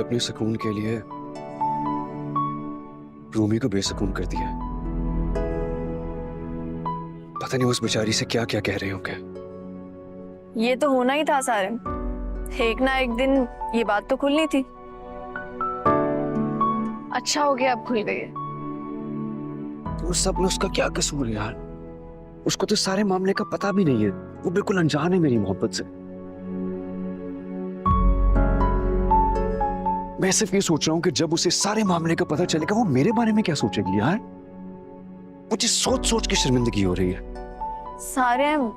अपने सुकून के लिए रूमी को बेसुकून कर दिया। पता नहीं उस बेचारी से क्या क्या कह रहे होंगे। ये तो होना ही था सारिम, एक ना एक दिन ये बात तो खुलनी थी। अच्छा हो गया अब खुल गई है। तो उस सब में उसका क्या कसूर है यार? उसको तो सारे मामले का पता भी नहीं है, वो बिल्कुल अनजान है मेरी मोहब्बत से। मैं सिर्फ ये सोच रहा हूँ कि जब उसे सारे मामले का पता चलेगा वो मेरे बारे में क्या सोचेगी यार। मुझे सोच सोच के शर्मिंदगी हो रही है। सारिम,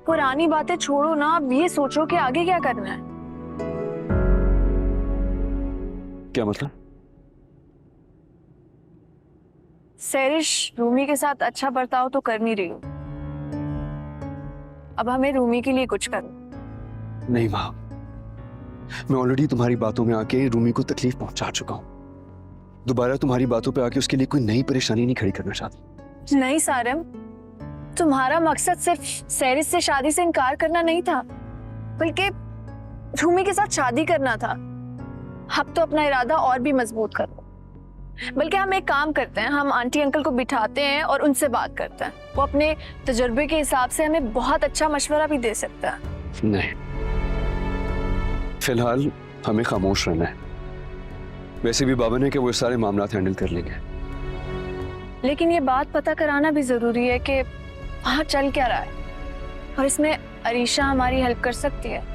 पुरानी बातें छोड़ो ना, अब ये सोचो कि आगे क्या करना है। क्या मतलब? सैरिश रूमी के साथ अच्छा बर्ताव तो कर नहीं रही हूँ, अब हमें रूमी के लिए कुछ करना। नहीं माँ, मैं ऑलरेडी तुम्हारी बातों में आके रूमी को तकलीफ पहुंचा चुका हूं। दोबारा तुम्हारी बातों पे आके उसके लिए कोई नई परेशानी नहीं खड़ी करना चाहता। नहीं सारिम, तुम्हारा मकसद सिर्फ सैरिश से शादी से इनकार करना नहीं था, बल्कि रूमी के साथ शादी करना था। अब तो अपना इरादा और भी मजबूत करो। बल्कि हम एक काम करते हैं, हम आंटी अंकल को बिठाते हैं और उनसे बात करते हैं। वो अपने तजुर्बे के हिसाब से हमें बहुत अच्छा मशवरा भी दे सकता है। नहीं, फिलहाल हमें खामोश रहना है। वैसे भी बाबा ने कि वो सारे मामला हैंडल कर लेंगे। लेकिन ये बात पता कराना भी जरूरी है कि वहाँ चल क्या रहा है, और इसमें अरीशा हमारी हेल्प कर सकती है।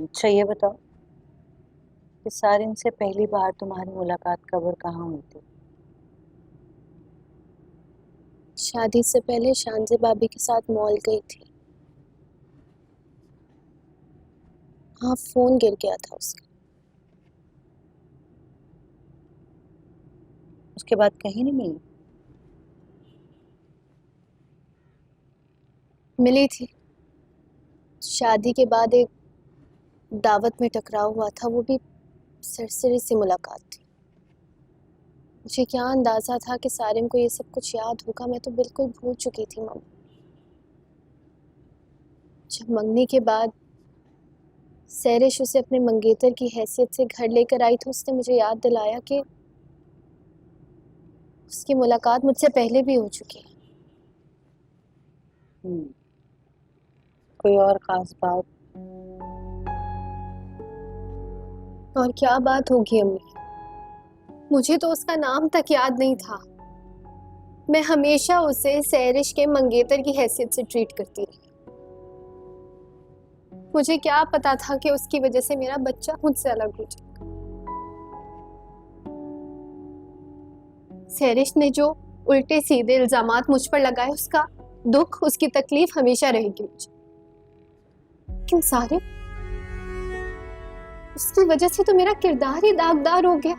अच्छा ये बताओ कि सारिन से पहली बार तुम्हारी मुलाकात कब और कहाँ हुई थी? शादी से पहले शानज़े भाभी के साथ मॉल गई थी। हाँ, फोन गिर गया था उसका। उसके बाद कहीं नहीं मिली? मिली थी, शादी के बाद एक दावत में टकराव हुआ था, वो भी सरसरी सी मुलाकात थी। मुझे क्या अंदाजा था कि सारिम को ये सब कुछ याद होगा, मैं तो बिल्कुल भूल चुकी थी मम्मा। जब मंगनी के बाद सैरिश उसे अपने मंगेतर की हैसियत से घर लेकर आई तो उसने मुझे याद दिलाया कि उसकी मुलाकात मुझसे पहले भी हो चुकी है। कोई और खास बात? और क्या बात होगी अम्मी, मुझे तो उसका नाम तक याद नहीं था। मैं हमेशा उसे सैरिश के मंगेतर की हैसियत से ट्रीट करती रही। मुझे क्या पता था कि उसकी वजह से मेरा बच्चा मुझसे अलग हो जाएगा। सैरिश ने जो उल्टे सीधे इल्जामात मुझ पर लगाए, उसका दुख, उसकी तकलीफ हमेशा रहेगी मुझे। लेकिन सारे उसकी वजह से तो मेरा किरदार ही दागदार हो गया।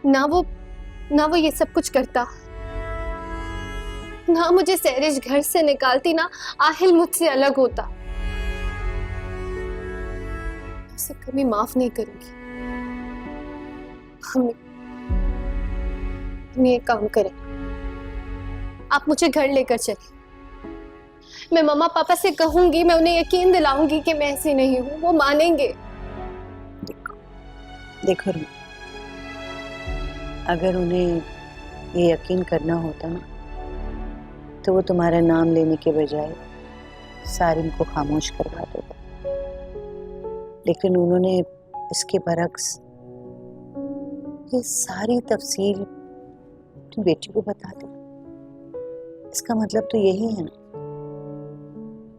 ना वो ये सब कुछ करता, ना मुझे सैरिश घर से निकालती, ना आहिल मुझसे अलग होता। उसे कभी माफ नहीं करूंगी। हम एक काम करें, आप मुझे घर लेकर चले। मैं मम्मा पापा से कहूंगी, मैं उन्हें यकीन दिलाऊंगी कि मैं ऐसी नहीं हूं, वो मानेंगे। देखो रूमी, अगर उन्हें ये यकीन करना होता ना तो वो तुम्हारा नाम लेने के बजाय सारिन को खामोश करवा देता। लेकिन उन्होंने इसके बरक्स ये सारी तफसील अपनी बेटी को बता दी। इसका मतलब तो यही है ना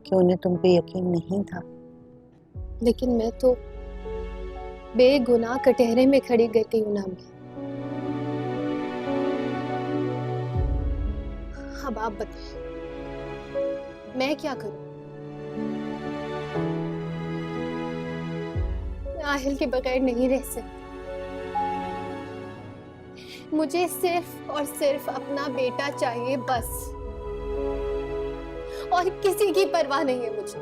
कि उन्हें तुम पे यकीन नहीं था। लेकिन मैं तो बेगुनाह कटहरे में खड़ी गई हूं ना। अब आप बताएं, मैं क्या करूं? मैं आहिल के बगैर नहीं रह सकती। मुझे सिर्फ और सिर्फ अपना बेटा चाहिए, बस। और किसी की परवाह नहीं है मुझे।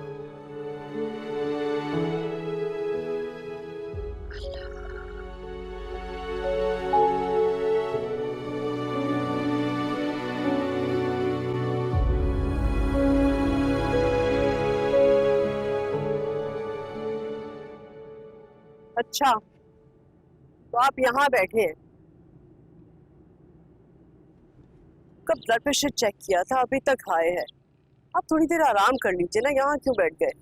अच्छा, तो आप यहाँ बैठे हैं। कब ब्लड प्रेशर चेक किया था, अभी तक हाई है। आप थोड़ी देर आराम कर लीजिए ना, यहाँ क्यों बैठ गए?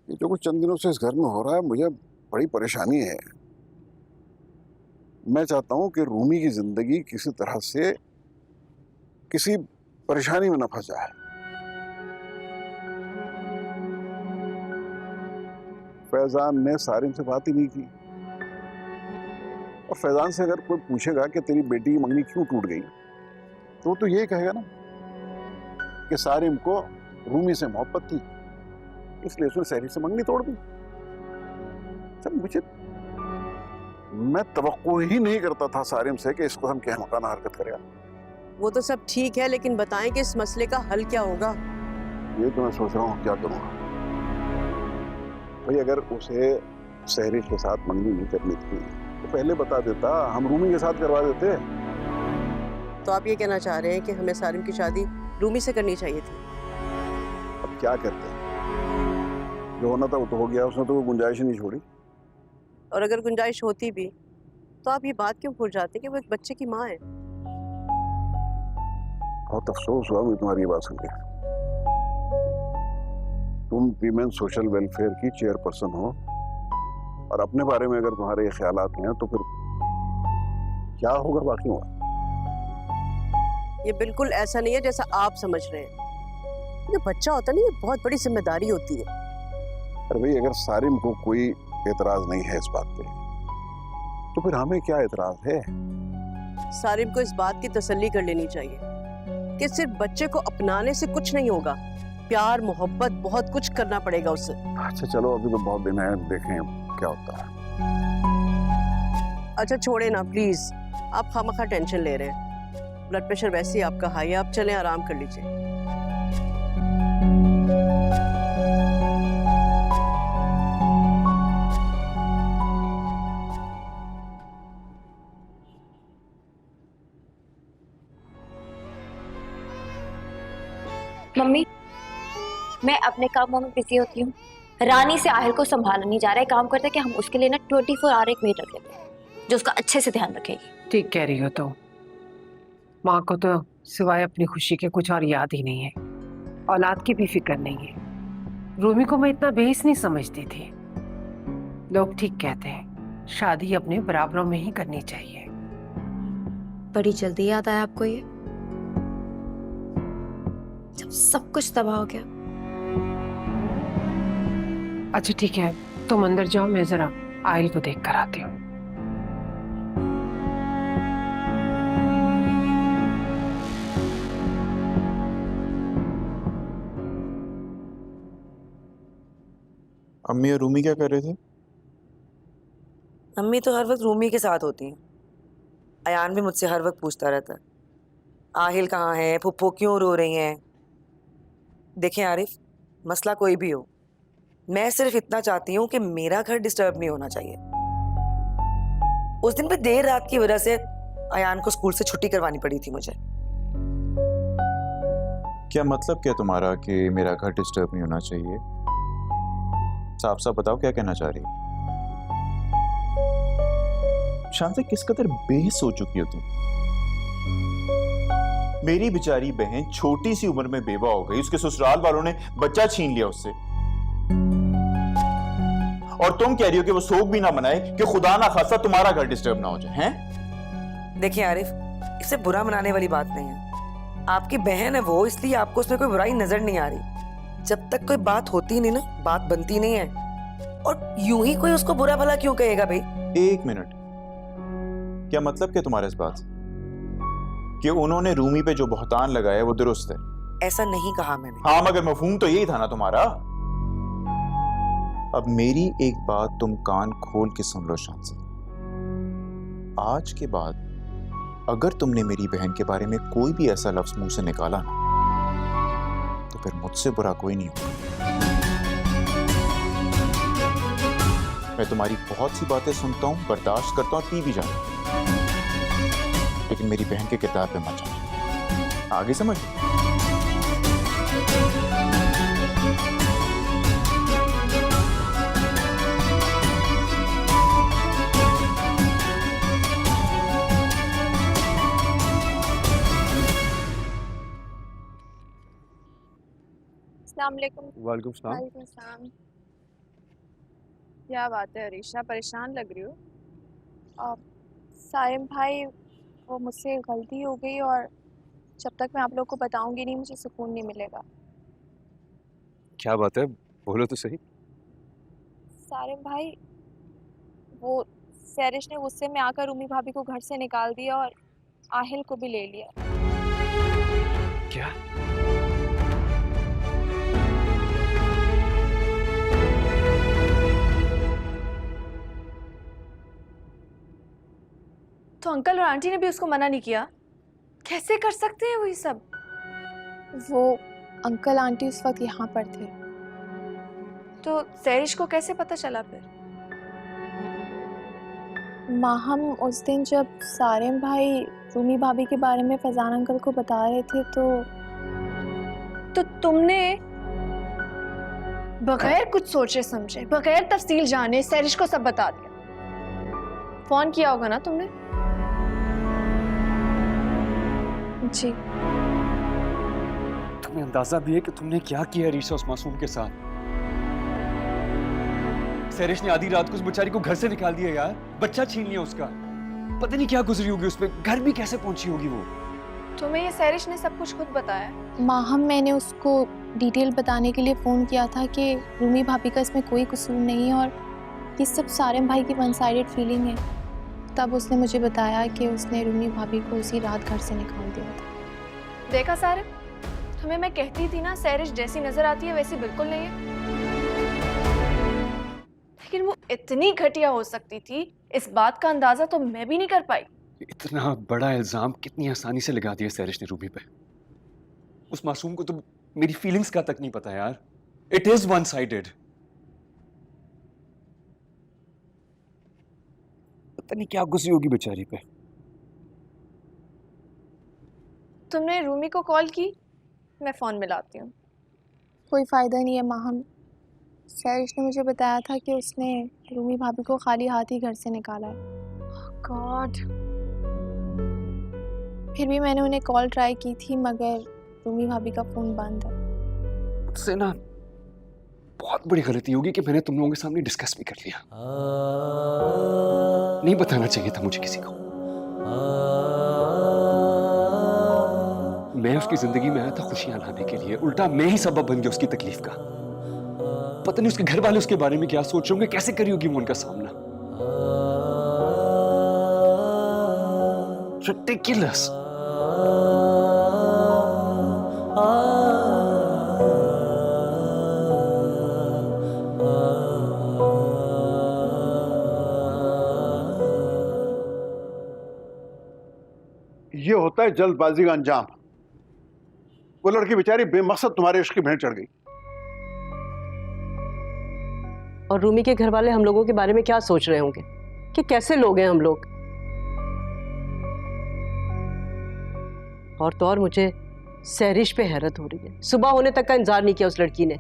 ये जो कुछ चंद दिनों से इस घर में हो रहा है, मुझे बड़ी परेशानी है। मैं चाहता हूं कि रूमी की जिंदगी किसी तरह से किसी परेशानी में न फंस जाए। फैजान ने सारिम से बात ही नहीं की, और फैजान से अगर कोई पूछेगा कि तेरी बेटी की मंगनी क्यों टूट गई, तो वो तो यही कहेगा ना कि सारिम को रूमी से मोहब्बत थी, इसलिए उसने सहरी से मंगनी तोड़ दी। मुझे मैं तवक्को ही नहीं करता था सारिम से कि इसको हम कहमखाना हरकत करेगा। वो तो सब ठीक है, लेकिन बताएं कि इस मसले का हल क्या होगा? ये तो मैं सोच रहा हूँ क्या करूँगा। भाई अगर उसे सहरी के साथ मंगनी नहीं करनी थी तो पहले बता देता, हम रूमी के साथ करवा देते। तो आप ये कहना चाह रहे हैं कि हमें सारिम की शादी रूमी से करनी चाहिए थी? अब क्या करते हैं, जो होना था वो तो हो गया, उसने तो कोई गुंजाइश ही नहीं छोड़ी। और अगर गुंजाइश होती भी तो आप ये बात क्यों भूल जाते कि वो एक बच्चे की माँ है? बहुत अफसोस हुआ मुझे तुम्हारी ये बात सुन के। तुम वीमेन सोशल वेलफेयर की चेयरपर्सन हो, और अपने बारे में अगर तुम्हारे ये ख्यालात हैं तो फिर क्या होगा बाकी हुआ? ये बिल्कुल ऐसा नहीं है जैसा आप समझ रहे हैं। ये बच्चा होता नहीं, ये बहुत बड़ी जिम्मेदारी होती है। अरे भाई अगर सारिम को कोई एतराज नहीं है इस बात पे, तो फिर हमें क्या एतराज है? सारिम को इस बात की तसल्ली कर लेनी चाहिए कि सिर्फ बच्चे को अपनाने से कुछ नहीं होगा, प्यार मोहब्बत बहुत कुछ करना पड़ेगा उससे। अच्छा चलो, अभी तो बहुत दिन है, देखें क्या होता है। अच्छा छोड़े ना प्लीज, आप खामखा टेंशन ले रहे हैं। ब्लड प्रेशर वैसे ही आपका हाई है, आप चलें आराम कर लीजिए। मम्मी, मैं अपने कामों में बिजी होती हूँ। रानी से आहिल को संभाला नहीं जा रहा है। काम करते हैं कि हम उसके लिए ना 24 आवर एक मेड रख लेते हैं जो उसका अच्छे से ध्यान रखेगी। ठीक कह रही हो। तो माँ को तो सिवाय अपनी खुशी के कुछ और याद ही नहीं है, औलाद की भी फिक्र नहीं है। रूमी को मैं इतना बेहिस नहीं समझती थी। लोग ठीक कहते हैं, शादी अपने बराबरों में ही करनी चाहिए। बड़ी जल्दी याद आया आपको ये, जब सब कुछ तबाह हो गया। अच्छा ठीक है, तुम अंदर जाओ, मैं जरा आयल को देख कर आती हूँ। अम्मी और रूमी क्या कर रहे थे? अम्मी तो हर वक्त रूमी के साथ होती हैं। अयान भी मुझसे हर वक्त पूछता रहता है, आहिल कहाँ है, फुप्पो क्यों रो रही हैं। देखें आरिफ, मसला कोई भी हो, मैं सिर्फ इतना चाहती हूँ कि मेरा घर डिस्टर्ब नहीं होना चाहिए। उस दिन पे देर रात की वजह से अयान को स्कूल से छुट्टी करवानी पड़ी थी मुझे। क्या मतलब क्या तुम्हारा कि मेरा घर डिस्टर्ब नहीं होना चाहिए? साफ साफ बताओ क्या कहना चाह रही हो? शांति, किस कदर बेहिस हो चुकी हो तुम? मेरी बेचारी बहन छोटी सी उम्र में बेवा हो गई, उसके ससुराल वालों ने बच्चा छीन लिया उससे, और तुम कह रही हो कि वो शोक भी ना मनाए कि खुदा ना खासा तुम्हारा घर डिस्टर्ब ना हो जाए। हैं? देखिए आरिफ, इसे बुरा मनाने वाली बात नहीं है। आपकी बहन है वो, इसलिए आपको उसमें कोई बुराई नजर नहीं आ रही। जब तक कोई बात होती नहीं ना, बात बनती नहीं है। और यूं ही कोई उसको बुरा भला क्यों कहेगा भाई? एक मिनट, क्या मतलब क्या तुम्हारा इस बात से कि उन्होंने रूमी पे जो बहतान लगाया वो दुरुस्त है? ऐसा नहीं कहा मैंने। हाँ, मगर मफहूम तो यही था ना तुम्हारा। अब मेरी एक बात तुम कान खोल के सुन लो शांति, आज के बाद अगर तुमने मेरी बहन के बारे में कोई भी ऐसा लफ्ज मुंह से निकाला ना, तो फिर मुझसे बुरा कोई नहीं होगा। मैं तुम्हारी बहुत सी बातें सुनता हूं, बर्दाश्त करता हूं, पी भी जाता हूं, लेकिन मेरी बहन के किरदार पे मत जाओ। आगे समझ? अस्सलाम वालेकुम। वालेकुम सलाम। वालेकुम सलाम। क्या बात है अरीशा, परेशान लग रही हो? सारिम भाई, वो मुझसे गलती हो गई और जब तक मैं आप लोग को बताऊंगी नहीं मुझे सुकून नहीं मिलेगा। क्या बात है, बोलो तो सही। सारिम भाई, वो सैरिश ने गुस्से में आकर रूमी भाभी को घर से निकाल दिया और आहिल को भी ले लिया। क्या? तो अंकल और आंटी ने भी उसको मना नहीं किया? कैसे कर सकते हैं वो ये सब? वो अंकल आंटी उस वक्त यहाँ पर थे। तो सैरिश को कैसे पता चला फिर? माहम, उस दिन जब सारिम भाई रूमी भाभी के बारे में फैजान अंकल को बता रहे थे तो तुमने बगैर कुछ सोचे समझे, बगैर तफसील जाने सैरिश को सब बता दिया। फोन किया होगा ना तुमने? जी। तुम्हें अंदाजा भी है कि तुमने क्या किया रीशा उस मासूम के साथ? सैरिश ने आधी रात को उस बेचारी को घर से निकाल दिया यार, बच्चा छीन लिया उसका। पता नहीं क्या गुजरी होगी उस पे, घर भी कैसे पहुंची होगी वो। तुम्हें ये सैरिश ने सब कुछ खुद बताया? माहम, मैंने उसको डिटेल बताने के लिए फ़ोन किया था कि रूमी भाभी का इसमें कोई कसूर नहीं है और ये सब सारिम भाई की वन साइडेड फीलिंग है। तब उसने मुझे बताया कि उसने रूमी भाभी को उसी रात घर से निकाल दिया था। देखा सारिम, तुम्हें मैं कहती थी ना सैरिश जैसी नजर आती है वैसी बिल्कुल नहीं है। लेकिन वो इतनी घटिया हो सकती थी, इस बात का अंदाजा तो मैं भी नहीं कर पाई। इतना बड़ा इल्जाम कितनी आसानी से लगा दिया सैरिश ने रूबी पे। उस मासूम को तो मेरी फीलिंग्स का तक नहीं पता यार। It is one sided. पता नहीं क्या गुस्सी होगी बेचारी पे। तुमने रूमी को कॉल की? मैं फोन मिलाती हूँ। कोई फायदा नहीं है माहम, सैरिश ने मुझे बताया था कि उसने रूमी भाभी को खाली हाथ ही घर से निकाला है। गॉड। फिर भी मैंने उन्हें कॉल ट्राई की थी मगर रूमी भाभी का फोन बंद है। मुझसे ना बहुत बड़ी गलती होगी कि मैंने तुम लोगों के सामने डिस्कस भी कर लिया। नहीं बताना चाहिए था मुझे किसी को। मैं उसकी जिंदगी में आया था खुशियां लाने के लिए, उल्टा मैं ही सबब बन गया उसकी तकलीफ का। पता नहीं उसके घर वाले उसके बारे में क्या सोच रहे होंगे, कैसे करी होगी वो उनका सामना। Ridiculous. ये होता है जल्दबाजी का अंजाम। वो लड़की बेचारी बेमकसद तुम्हारे इश्क की भेंट चढ़ गई। और रूमी के घर वाले हम लोगों के बारे में क्या सोच रहे होंगे कि कैसे लोग हैं हम लोग। और तो और मुझे सैरिश पे हैरत हो रही है, सुबह होने तक का इंतजार नहीं किया उस लड़की ने।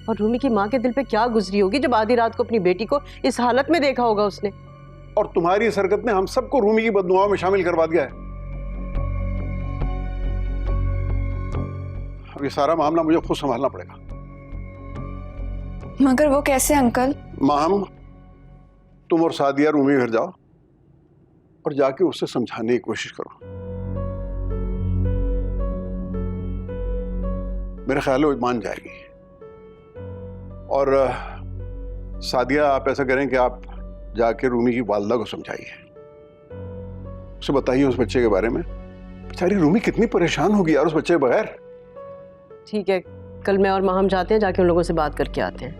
और रूमी की माँ के दिल पे क्या गुजरी होगी जब आधी रात को अपनी बेटी को इस हालत में देखा होगा उसने। और तुम्हारी इस हरकत ने हम सबको रूमी की बददुआओं में शामिल करवा दिया है। अब ये सारा मामला मुझे खुद संभालना पड़ेगा। मगर वो कैसे अंकल? माम, तुम और सादिया रूमी घर जाओ और जाके उससे समझाने की कोशिश करो। मेरा ख्याल है वो मान जाएगी। और सादिया, आप ऐसा करें कि आप जाके रूमी की वालदा को समझाइए, उसे बताइए उस बच्चे के बारे में। बेचारी रूमी कितनी परेशान होगी यार उस बच्चे के बगैर। ठीक है, कल मैं और माहम जाते हैं, जाके उन लोगों से बात करके आते हैं।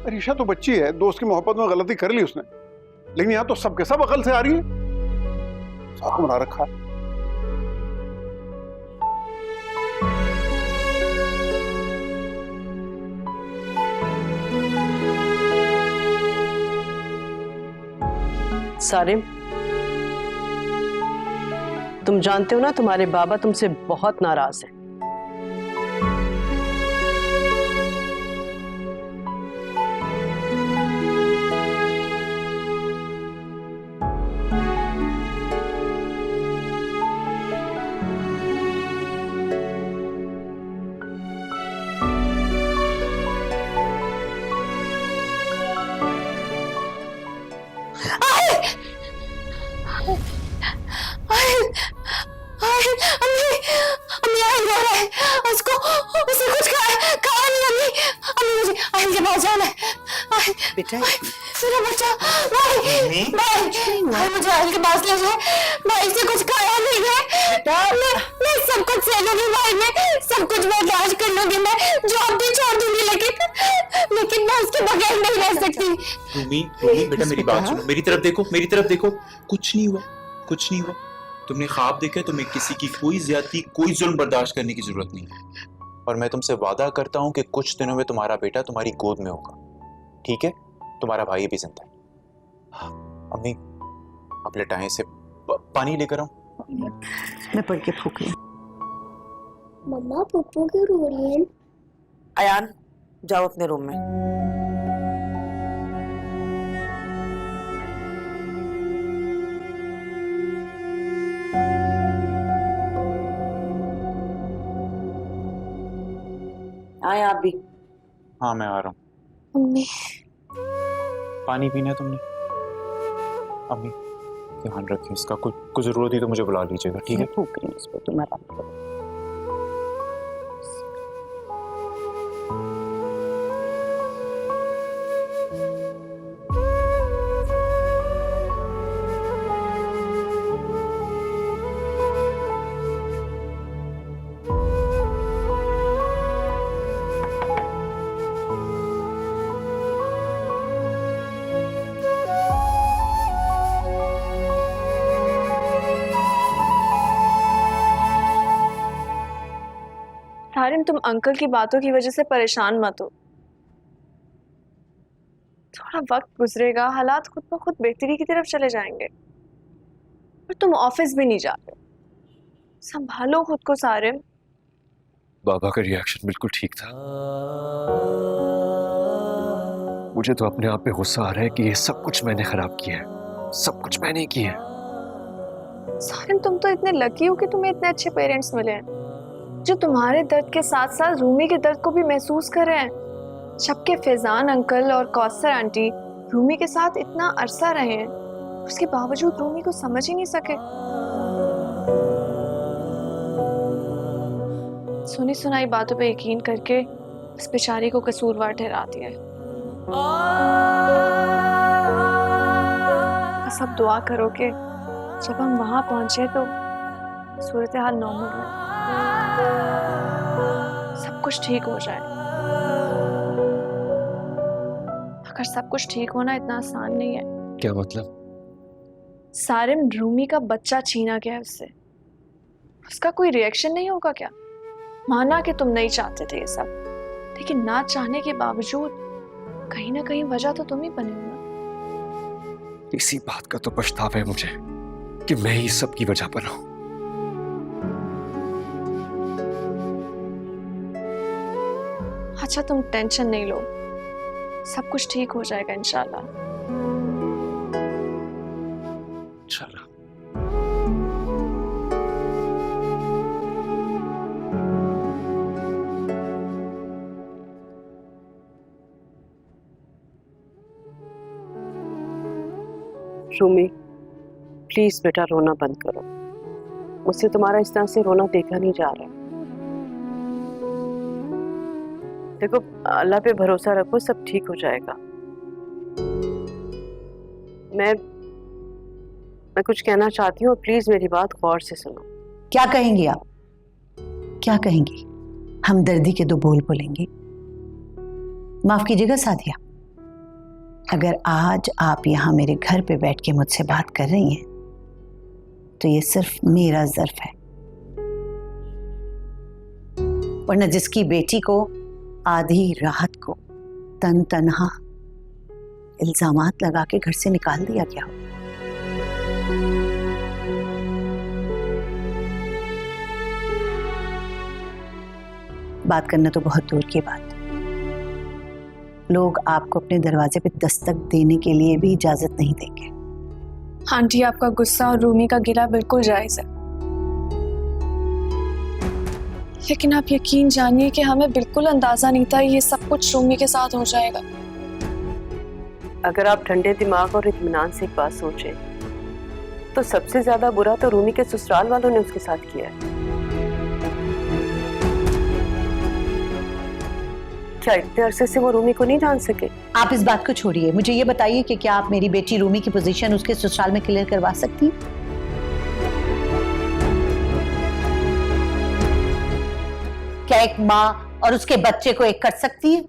अरीशा तो बच्ची है, दोस्त की मोहब्बत में गलती कर ली उसने, लेकिन यहाँ तो सबके सब अकल से आ रही है। साथ बना रखा है। सारिम, तुम जानते हो ना तुम्हारे बाबा तुमसे बहुत नाराज हैं। जान है। बेटा मेरा बच्चा भाई, भाई मुझे आहिल के पास ले जाए। भाई से कुछ खाया नहीं है। मैं सब कुछ सह लूंगी भाई, मैं सब कुछ बर्दाश्त कर लूंगी, मैं जॉब भी छोड़ दूंगी, लेकिन मैं उसके बगैर नहीं रह सकती। रूमी बेटा मेरी बात सुनो, मेरी तरफ देखो। कुछ नहीं हुआ। तुमने ख्वाब देखा, तुम्हें किसी की कोई ज्यादती, कोई जुल्म बर्दाश्त करने की जरूरत नहीं है। और मैं तुमसे वादा करता हूँ कि कुछ दिनों में तुम्हारा बेटा तुम्हारी गोद में होगा, ठीक है? तुम्हारा भाई भी जिंदा है। हाँ, अम्मी आप लेटाएं, से पानी लेकर आऊं? मैं पढ़ के फूक लूं। मम्मा पप्पू क्यों रो रही है? अयान जाओ अपने रूम में। आए आप भी। हाँ मैं आ रहा हूँ। मम्मी पानी पीना है तुमने? अम्मी ध्यान रखिए इसका, कुछ जरूरत ही तो मुझे बुला लीजिएगा, ठीक है? मैं फूक रही हूँ इसको, तुम आराम करो। सारिम, तुम अंकल की बातों की वजह से परेशान मत हो। थोड़ा वक्त गुजरेगा, हालात खुद ब खुद बेहतरी की तरफ चले जाएंगे। और तुम ऑफिस भी नहीं जा रहे, संभालो खुद को सारिम। बाबा का रिएक्शन बिल्कुल ठीक था। मुझे तो अपने आप पे गुस्सा आ रहा है कि ये सब कुछ मैंने खराब किया है, सब कुछ मैंने किया है। सारिम, तुम तो इतने लकी हो कि तुम्हें इतने अच्छे पेरेंट्स मिले हैं जो तुम्हारे दर्द के साथ साथ रूमी के दर्द को भी महसूस कर रहे हैं। जबकि फैजान अंकल और कौसर आंटी रूमी के साथ इतना अरसा रहे हैं, उसके बावजूद रूमी को समझ ही नहीं सके। सुनी सुनाई बातों पे यकीन करके इस बेचारी को कसूरवार ठहरा दिया है। बस अब दुआ करो कि जब हम वहां पहुंचे तो सूरत हाल नॉर्मल हो, सब कुछ ठीक हो जाए। मगर सब कुछ ठीक होना इतना आसान नहीं है। क्या मतलब? सारिम, रूमी का बच्चा छीना गया है उससे, उसका कोई रिएक्शन नहीं होगा क्या? माना कि तुम नहीं चाहते थे ये सब, लेकिन ना चाहने के बावजूद कहीं ना कहीं वजह तो तुम ही बने हो ना। इसी बात का तो पछतावा है मुझे कि मैं ही सब की वजह बना हूं। अच्छा, तुम टेंशन नहीं लो, सब कुछ ठीक हो जाएगा इंशाल्लाह। इंशाल्लाह। रूमी प्लीज बेटा रोना बंद करो, मुझसे तुम्हारा इस तरह से रोना देखा नहीं जा रहा। देखो अल्लाह पे भरोसा रखो, सब ठीक हो जाएगा। मैं कुछ कहना चाहती हूँ, प्लीज मेरी बात गौर से सुनो। क्या कहेंगी आप? क्या कहेंगी? हमदर्दी के दो बोल बोलेंगी? माफ कीजिएगा सादिया, अगर आज आप यहाँ मेरे घर पे बैठ के मुझसे बात कर रही हैं तो ये सिर्फ मेरा ज़र्फ है, वरना जिसकी बेटी को आधी रात को तन तनहा इल्जामात लगा के घर से निकाल दिया गया हो। बात करना तो बहुत दूर की बात, लोग आपको अपने दरवाजे पे दस्तक देने के लिए भी इजाजत नहीं देंगे। आंटी, आपका गुस्सा और रूमी का गिला बिल्कुल जायज है, लेकिन आप यकीन जानिए कि हमें बिल्कुल अंदाजा नहीं था ये सब कुछ रूमी के साथ हो जाएगा। अगर आप ठंडे दिमाग और इत्मीनान से एक बात सोचें तो सबसे ज्यादा बुरा तो रूमी के ससुराल वालों ने उसके साथ किया है। क्या इतने अरसे से वो रूमी को नहीं जान सके? आप इस बात को छोड़िए, मुझे ये बताइए कि क्या आप मेरी बेटी रूमी की पोजीशन उसके ससुराल में क्लियर करवा सकती हैं? क्या एक माँ और उसके बच्चे को एक कर सकती है?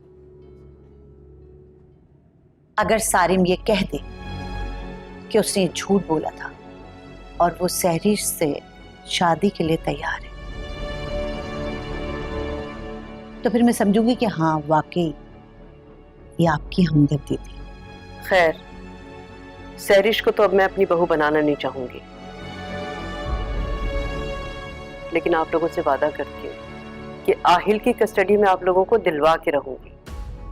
अगर सारिम ये कह दे कि उसने झूठ बोला था और वो सहरिश से शादी के लिए तैयार है, तो फिर मैं समझूंगी कि हाँ वाकई ये आपकी हमदर्दी थी। खैर, सहरिश को तो अब मैं अपनी बहू बनाना नहीं चाहूंगी, लेकिन आप लोगों से वादा करती हूँ कि आहिल की कस्टडी में आप लोगों को दिलवा के रहूंगी।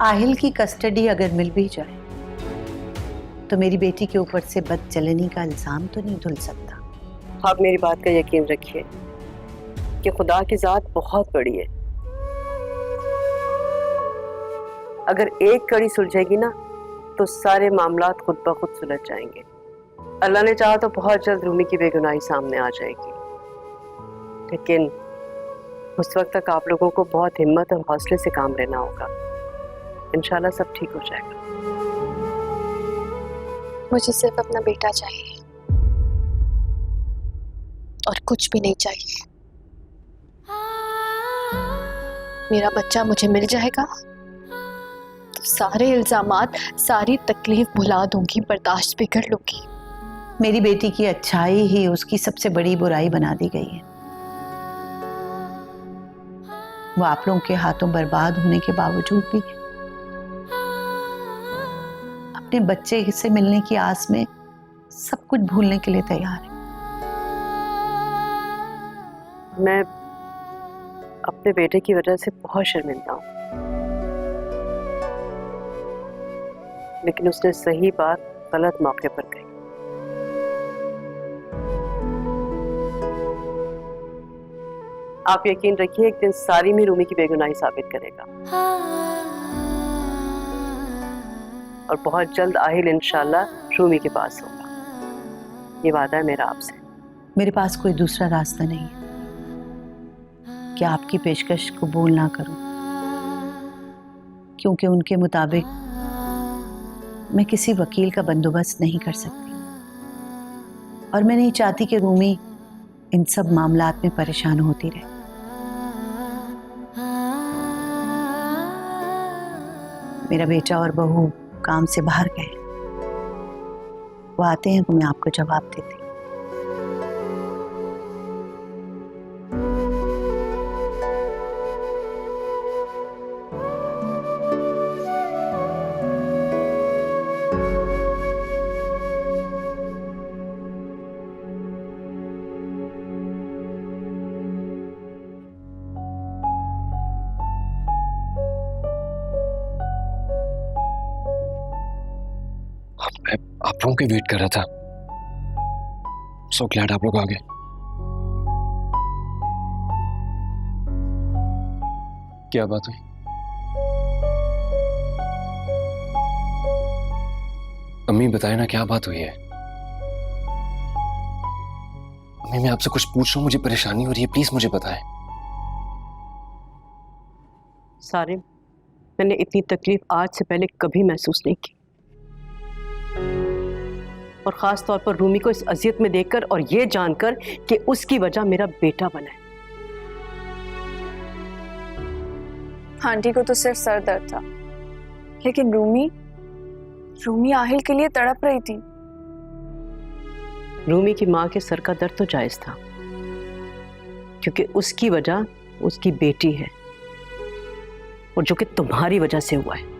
आहिल की कस्टडी अगर मिल भी जाए तो मेरी बेटी के ऊपर से बदचलनी का इल्जाम तो नहीं धुल सकता। आप मेरी बात का यकीन रखिए कि खुदा की जात बहुत बड़ी है। अगर एक कड़ी सुलझेगी ना तो सारे मामलात खुद ब खुद सुलझ जाएंगे। अल्लाह ने चाहा तो बहुत जल्द रूमी की बेगुनाही सामने आ जाएगी, लेकिन उस वक्त तक आप लोगों को बहुत हिम्मत और हौसले से काम लेना होगा। इंशाल्लाह सब ठीक हो जाएगा। मुझे सिर्फ अपना बेटा चाहिए और कुछ भी नहीं चाहिए। मेरा बच्चा मुझे मिल जाएगा तो सारे इल्जामात, सारी तकलीफ भुला दूंगी, बर्दाश्त भी कर लूंगी। मेरी बेटी की अच्छाई ही उसकी सबसे बड़ी बुराई बना दी गई है। वो आप लोगों के हाथों बर्बाद होने के बावजूद भी अपने बच्चे से मिलने की आस में सब कुछ भूलने के लिए तैयार है। मैं अपने बेटे की वजह से बहुत शर्मिंदा हूँ, लेकिन उसने सही बात गलत मौके पर कही। आप यकीन रखिए एक दिन सारी में रूमी की बेगुनाही साबित करेगा और बहुत जल्द आहिल इंशाल्लाह रूमी के पास होगा। ये वादा है मेरा आपसे। मेरे पास कोई दूसरा रास्ता नहीं है कि आपकी पेशकश कबूल ना करूं, क्योंकि उनके मुताबिक मैं किसी वकील का बंदोबस्त नहीं कर सकती और मैं नहीं चाहती कि रूमी इन सब मामलात में परेशान होती रहे। मेरा बेटा और बहू काम से बाहर गए, वो आते हैं तो मैं आपको जवाब देती। मैं आप लोगों के वेट कर रहा था। सो ग्लैड आप लोग आ गए। क्या बात हुई? अम्मी बताए ना क्या बात हुई है। अम्मी मैं आपसे कुछ पूछ रहा हूं, मुझे परेशानी हो रही है, प्लीज मुझे बताएं। सारिम, मैंने इतनी तकलीफ आज से पहले कभी महसूस नहीं की, और खास तौर पर रूमी को इस अजियत में देखकर और ये जानकर कि उसकी वजह मेरा बेटा बना है। आंटी को तो सिर्फ सर दर्द था, लेकिन रूमी आहिल के लिए तड़प रही थी। रूमी की माँ के सर का दर्द तो जायज था, क्योंकि उसकी वजह उसकी बेटी है, और जो कि तुम्हारी वजह से हुआ है।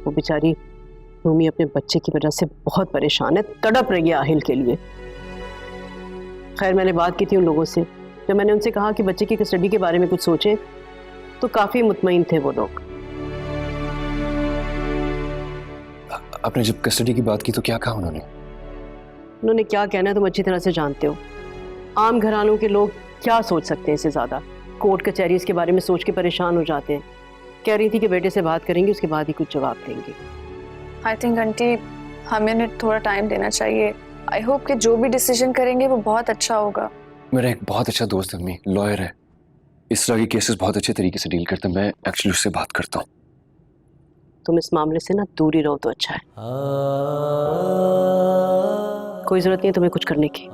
वो बेचारी रूमी अपने बच्चे की वजह से बहुत परेशान है, तड़प रही है आहिल के लिए। खैर, मैंने बात की थी उन लोगों से। जब मैंने उनसे कहा कि बच्चे की कस्टडी के बारे में कुछ सोचें, तो काफी मुतमईन थे वो लोग। आपने जब कस्टडी की बात की तो क्या कहा उन्होंने? उन्होंने क्या कहना है तुम अच्छी तरह से जानते हो। आम घरानों के लोग क्या सोच सकते हैं इससे ज्यादा। कोर्ट कचहरी इसके बारे में सोच के परेशान हो जाते हैं। कह रही थी कि बेटे से बात करेंगी, उसके बाद ही कुछ जवाब देंगे। आई थिंक आंटी हमें थोड़ा टाइम देना चाहिए। आई होप कि जो भी डिसीजन करेंगे वो बहुत अच्छा होगा। मेरा एक बहुत अच्छा दोस्त है अम्मी, लॉयर है, इस तरह के केसेस बहुत अच्छे तरीके से डील करते हैं। मैं एक्चुअली उससे बात करता हूँ। तुम इस मामले से ना दूर ही रहो तो अच्छा है। कोई जरूरत नहीं है तुम्हें कुछ करने की।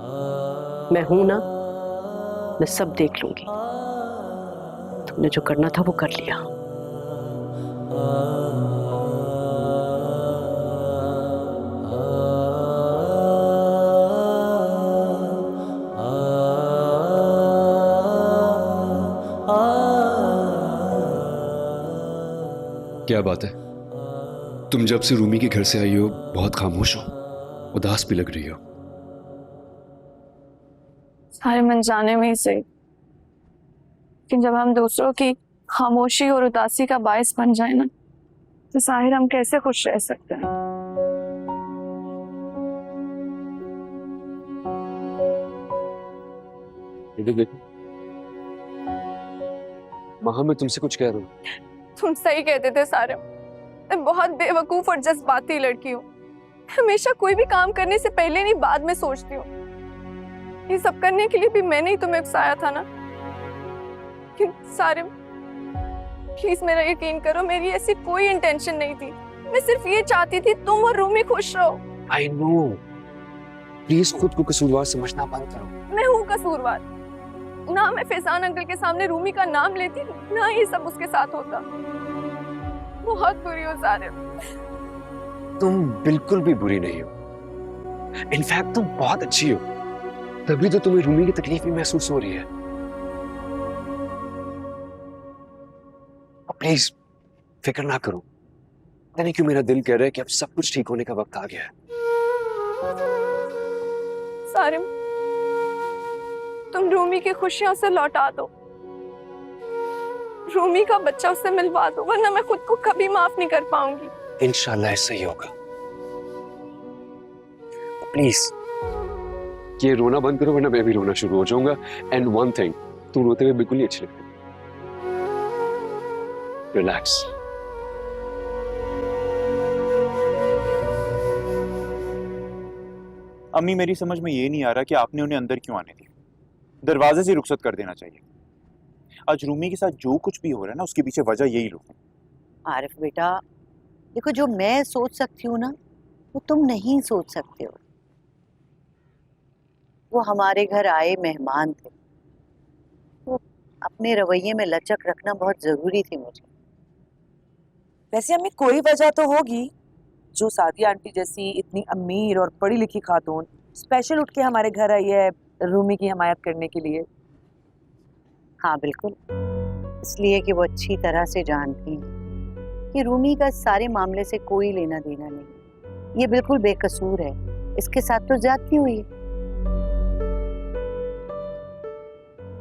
मैं हूं ना, मैं सब देख लूंगी। तुमने जो करना था वो कर लिया। क्या बात है, तुम जब से रूमी के घर से आई हो बहुत खामोश हो, उदास भी लग रही हो। सारे मन जाने में ही सही, लेकिन जब हम दूसरों की खामोशी और उदासी का बायस बन जाए ना, तो साहिर हम कैसे खुश रह सकते हैं। देखो महा, मैं तुमसे कुछ कह रहा हूँ। तुम सही कहते थे सारे, मैं बहुत बेवकूफ और जज्बाती लड़की हूँ। हमेशा कोई भी काम करने से पहले नहीं बाद में सोचती हूँ। ये सब करने के लिए भी मैंने ही तुम्हें उकसाया था ना। सारे प्लीज मेरा यकीन करो, मेरी ऐसी कोई इंटेंशन नहीं थी। मैं सिर्फ ये चाहती थी तुम और रूमी खुश रहो। आई नो, प्लीज खुद को कसूरवार समझना बंद करो। मैं हूँ कसूरवार ना, मैं फैजान अंकल के सामने रूमी का नाम लेती ना, ये सब उसके साथ होता। बहुत बुरी हो सारे। तुम बिल्कुल भी बुरी नहीं हो, इनफैक्ट तुम बहुत अच्छी हो, तभी तो तुम्हें रूमी की तकलीफ भी महसूस हो रही है। प्लीज फिक्र ना करो। पता नहीं क्यों मेरा दिल कह रहा है कि अब सब कुछ ठीक होने का वक्त आ गया है। सारिम, तुम रूमी की खुशियां उसे लौटा दो, रूमी का बच्चा उससे मिलवा दो, वरना मैं खुद को कभी माफ नहीं कर पाऊंगी। इंशाल्लाह ऐसा ही होगा। प्लीज ये रोना बंद करो, वरना मैं भी रोना शुरू हो जाऊंगा। एंड वन थिंग, तुम रोते हुए बिल्कुल नहीं अच्छी लगती। रिलैक्स। अम्मी, मेरी समझ में ये नहीं आ रहा कि आपने उन्हें अंदर क्यों आने दी। दरवाजे से रुखसत कर देना चाहिए। आज रूमी के साथ जो कुछ भी हो रहा है ना, उसके पीछे वजह यही लोग। आरिफ बेटा, देखो जो मैं सोच सकती हूँ ना, वो तुम नहीं सोच सकते हो। वो हमारे घर आए मेहमान थे, तो अपने रवैये में लचक रखना बहुत जरूरी थी मुझे। वैसे हमें कोई वजह तो होगी जो सादिया आंटी जैसी इतनी अमीर और पढ़ी लिखी खातून स्पेशल उठ के हमारे घर आई है रूमी की हिमायत करने के लिए। हाँ बिल्कुल, इसलिए कि वो अच्छी तरह से जानती हैं कि रूमी का सारे मामले से कोई लेना देना नहीं। ये बिल्कुल बेकसूर है, इसके साथ तो ज्यादती हुई है।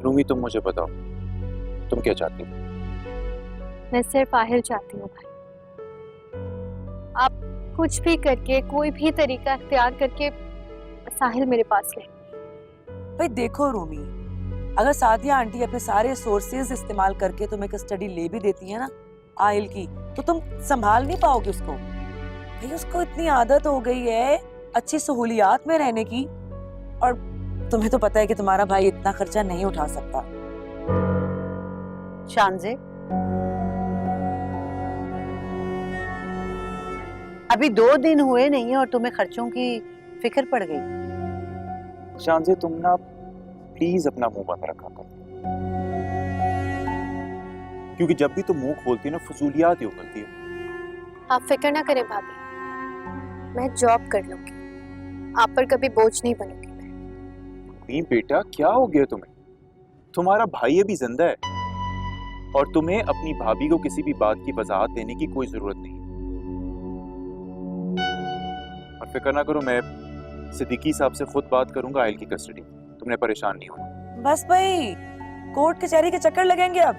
रूमी, तुम मुझे बताओ, तुम क्या चाहती हो? मैं सिर्फ आहिल चाहती हूँ भाई। आप कुछ भी करके, कोई भी तरीका इख्तियार करके साहिल मेरे पास ले। भाई देखो रूमी, अगर सादिया आंटी अपने सारे सोर्सेज इस्तेमाल करके तुम्हें कस्टडी ले भी देती है ना आहिल की, तो तुम संभाल नहीं पाओगे उसको। भाई उसको इतनी आदत हो गई है अच्छी सहूलियात में रहने की, और तुम्हें तो पता है कि तुम्हारा भाई इतना खर्चा नहीं उठा सकता। शानजे, अभी 2 दिन हुए नहीं और तुम्हें खर्चों की फिक्र पड़ गई। शानजे, तुम ना प्लीज अपना मुंह बंद रखा कर, क्योंकि जब भी तुम मुंह खोलती है ना, फजूलियात ही उगलती है। आप फिक्र ना करें भाभी, मैं जॉब कर लूंगी, आप पर कभी बोझ नहीं बनूंगी मैं। नहीं बेटा, क्या हो गया तुम्हें? तुम्हारा भाई अभी जिंदा है और तुम्हें अपनी भाभी को किसी भी बात की वजाहत देने की कोई जरूरत नहीं। और फिक्र ना करो, मैं सिद्दीकी साहब से खुद बात करूंगा आयल की कस्टडी। तुमने परेशान नहीं होना। बस भाई, कोर्ट कचहरी के चक्कर लगेंगे अब।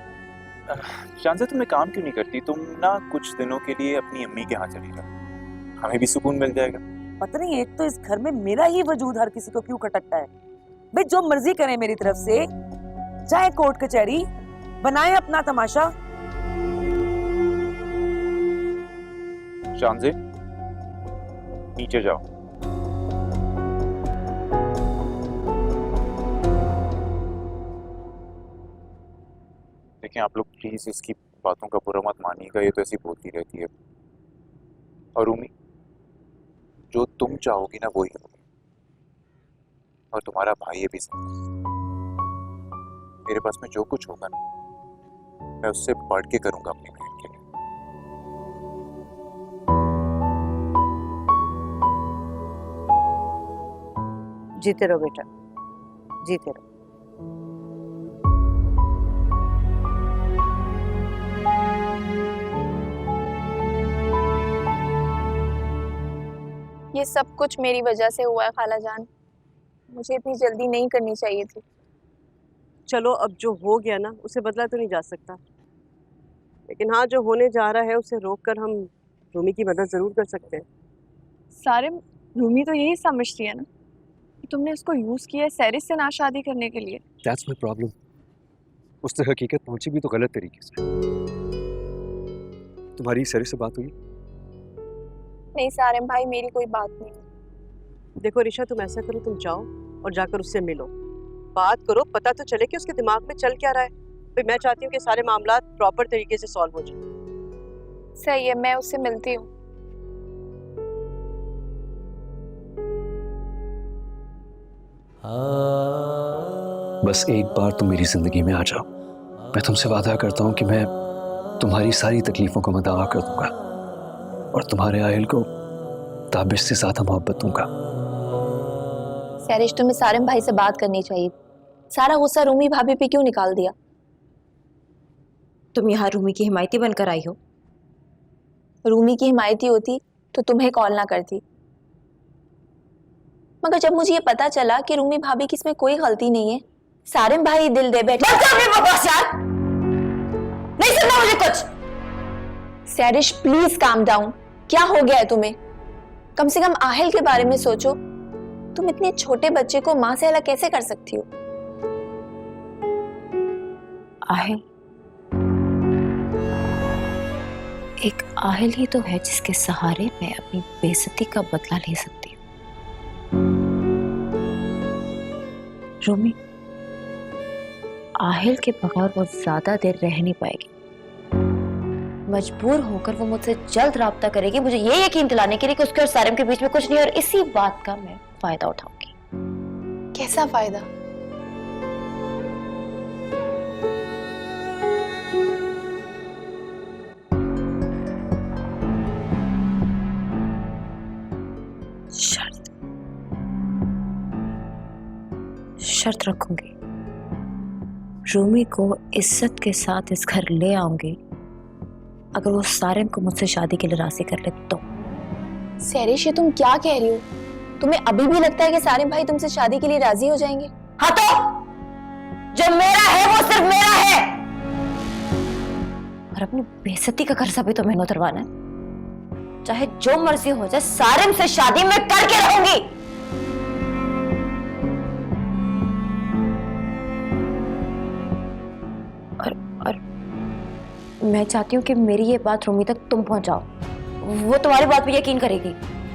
शानज़ा, तुम एक काम क्यों नहीं करती? तुम ना कुछ दिनों के लिए अपनी अम्मी के यहाँ चली जाओ, हमें भी सुकून मिल जाएगा। पता नहीं, एक तो इस घर में मेरा ही वजूद हर किसी को क्यों खटकता है। भाई जो मर्जी करें मेरी तरफ से, चाहे कोर्ट कचहरी, बनाए अपना तमाशा। शानज़े, नीचे जाओ। देखिए आप लोग प्लीज इसकी बातों का बुरा मत मानिएगा, ये तो ऐसी बोलती रहती है। और उम्मी, जो तुम चाहोगी ना वही होगी, और तुम्हारा भाई ये भी समझ। मेरे पास में जो कुछ होगा ना, मैं उससे बढ़ के करूंगा अपनी बहन के लिए। जीते रहो बेटा, जीते रहो। ये सब कुछ मेरी वजह से हुआ है खाला जान। मुझे इतनी जल्दी नहीं करनी चाहिए थी। चलो अब जो हो गया ना उसे बदला तो नहीं जा सकता, लेकिन हाँ जो होने जा रहा है उसे रोक कर हम रूमी की मदद जरूर कर सकते हैं। सारे रूमी तो यही समझती है ना कि तुमने उसको यूज किया है सैरिस से ना शादी करने के लिए। That's my problem. उससे हकीकत पहुंची भी तो गलत तरीके से। तुम्हारी सैरिस से बात हुई? नहीं सारिम भाई, मेरी कोई बात नहीं। देखो ऋषा, तुम ऐसा करो, तुम जाओ और जाकर उससे मिलो, बात करो, पता तो चले कि उसके दिमाग में चल क्या रहा है। फिर मैं चाहती हूँ कि सारे मामला प्रॉपर तरीके से सॉल्व हो जाए। सही है, मैं उससे मिलती हूँ। बस एक बार तुम मेरी जिंदगी में आ जाओ, मैं तुमसे वादा करता हूँ कि मैं तुम्हारी सारी तकलीफों का मैं दावा कर दूंगा और तुम्हारे आयल को ताबिश से ज्यादा मोहब्बत दूंगा। सैरिश, तुम्हें सारिम भाई से बात करनी चाहिए। सारा गुस्सा रूमी भाभी पे क्यों निकाल दिया? तुम यहाँ रूमी की हिमायती बनकर आई हो। रूमी की हिमायती होती तो तुम्हें कॉल ना करती, मगर जब मुझे ये पता चला कि रूमी भाभी की इसमें कोई गलती नहीं है, सारिम भाई दिल दे बैठे। नहीं सुनना मुझे कुछ। सैरिश प्लीज काम डाउन। क्या हो गया है तुम्हें? कम से कम आहिल के बारे में सोचो। तुम इतने छोटे बच्चे को मां से अलग कैसे कर सकती हो? आहिल एक आहिल ही तो है जिसके सहारे मैं अपनी बेइज्जती का बदला ले सकती हूँ। रूमी, आहिल के बगैर वो ज्यादा देर रह नहीं पाएगी। मजबूर होकर वो मुझसे जल्द राब्ता करेगी, मुझे ये यकीन दिलाने के लिए कि उसके और सारिम के बीच में कुछ नहीं है, और इसी बात का मैं फायदा उठाऊंगी। कैसा फायदा? शर्त रखूंगी, रूमी को इज्जत के साथ इस घर ले आऊंगी अगर वो सारिम को मुझसे शादी के लिए राजी कर ले तो। सैरिश, ये तुम क्या कह रही हो? तुम्हें अभी भी लगता है कि सारिम भाई तुमसे शादी के लिए राजी हो जाएंगे? हाँ तो जो मेरा है वो सिर्फ मेरा है, और अपनी बेइज्जती का कर्जा भी तो मैंने उतरवाना है। चाहे जो मर्जी हो जाए, सारिम से शादी मैं करके रहूंगी। और मैं चाहती हूँ कि मेरी ये बात रूमी तक तुम पहुंचाओ, वो तुम्हारी बात पे यकीन करेगी।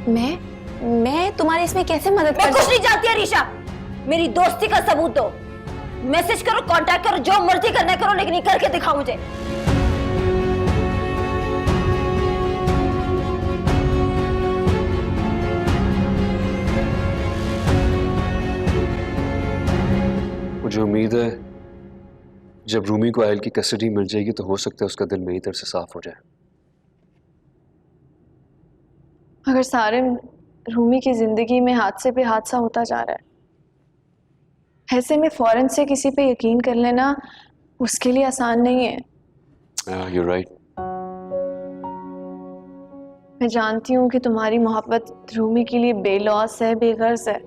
मैं तुम्हारी इसमें कैसे मदद कर? कुछ नहीं चाहती है रीशा, मेरी दोस्ती का सबूत दो। मैसेज करो, कांटेक्ट करो, जो मर्जी करना करो, लेकिन ये करके दिखाओ मुझे। मुझे उम्मीद है जब रूमी को आयल की कस्टडी मिल जाएगी तो हो सकता है उसका दिल मेरी तरफ से साफ हो जाए। अगर सारिम रूमी की जिंदगी में हादसे पे हादसा होता जा रहा है, ऐसे में फौरन से किसी पे यकीन कर लेना उसके लिए आसान नहीं है। You're right. मैं जानती हूँ कि तुम्हारी मोहब्बत रूमी के लिए बेलौस है, बेगर्ज है।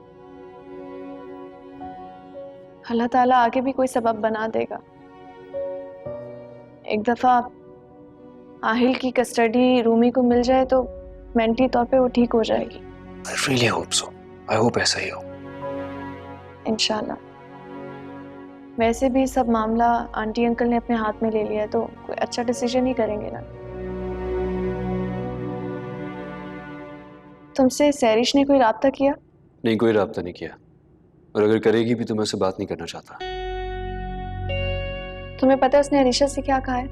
अल्लाह ताला आगे भी कोई सबब बना देगा। एक दफा आहिल की कस्टडी रूमी को मिल जाए तो मेंटली तौर पे वो ठीक हो जाएगी। I really hope so. I hope ऐसा ही हो। इंशाल्लाह। वैसे भी सब मामला आंटी अंकल ने अपने हाथ में ले लिया है तो कोई अच्छा डिसीजन ही करेंगे ना। तुमसे सैरिश ने कोई राब्ता किया? नहीं, कोई राब्ता नहीं किया, और अगर करेगी भी तो मैं उससे बात नहीं करना चाहता। तुम्हें पता है उसने अनीशा से क्या कहा है?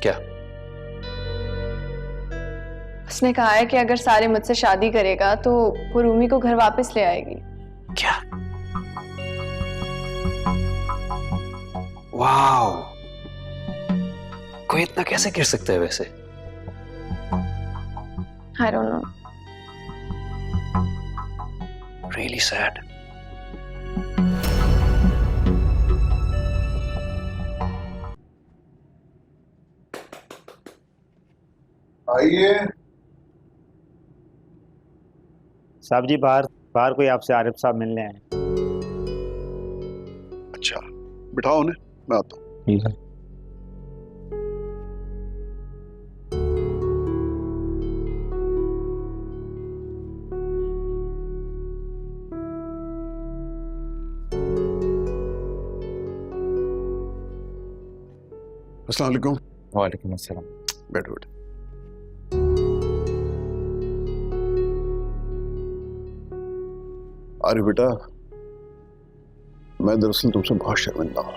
क्या? उसने कहा है कि अगर सारे मुझसे शादी करेगा तो वो रूमी को घर वापस ले आएगी। क्या? वाओ, कोई इतना कैसे गिर सकता है वैसे? I don't know. Really sad. आइए। साहब जी बाहर बाहर कोई आपसे आरिफ साहब मिलने आए। अच्छा, बिठाओ उन्हें, मैं आता हूँ। ठीक है। अस्सलाम वालेकुम। वालेकुम अस्सलाम। बैठो बैठो। अरे बेटा, मैं दरअसल तुमसे बहुत शर्मिंदा हूं।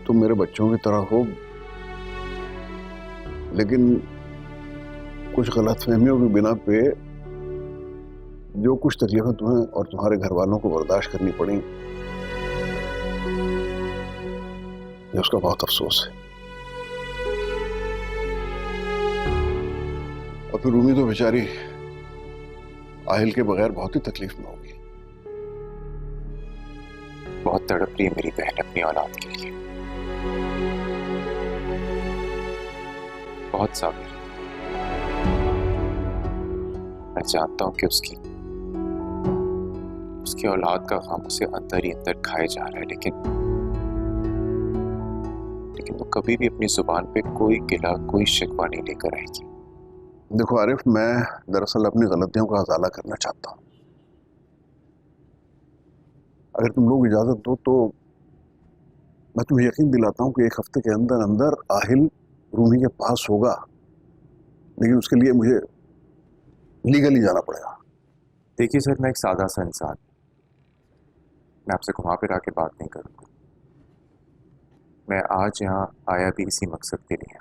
तुम मेरे बच्चों की तरह हो, लेकिन कुछ गलतफहमियों की बिना पे जो कुछ तकलीफें तुम्हें और तुम्हारे घर वालों को बर्दाश्त करनी पड़ी, उसका बहुत अफसोस है। और फिर रूमी तो बेचारी आहिल के बगैर बहुत ही तकलीफ में होगी। बहुत तड़प रही है मेरी बहन अपनी औलाद के लिए, बहुत साबिर। मैं जानता हूं कि उसकी औलाद का गम उसे अंदर ही अंदर खाए जा रहा है, लेकिन वो कभी भी अपनी जुबान पे कोई गिला कोई शिकवा नहीं लेकर आएगी। देखो आरिफ, मैं दरअसल अपनी गलतियों का अजाला करना चाहता हूँ। अगर तुम लोग इजाजत दो तो मैं तुम्हें यकीन दिलाता हूँ कि एक हफ्ते के अंदर अंदर आहिल रूमी के पास होगा, लेकिन उसके लिए मुझे लीगली जाना पड़ेगा। देखिए सर, मैं एक सादा सा इंसान, मैं आपसे घुमा फिरा के बात नहीं करूँगा। मैं आज यहाँ आया भी इसी मकसद के लिए।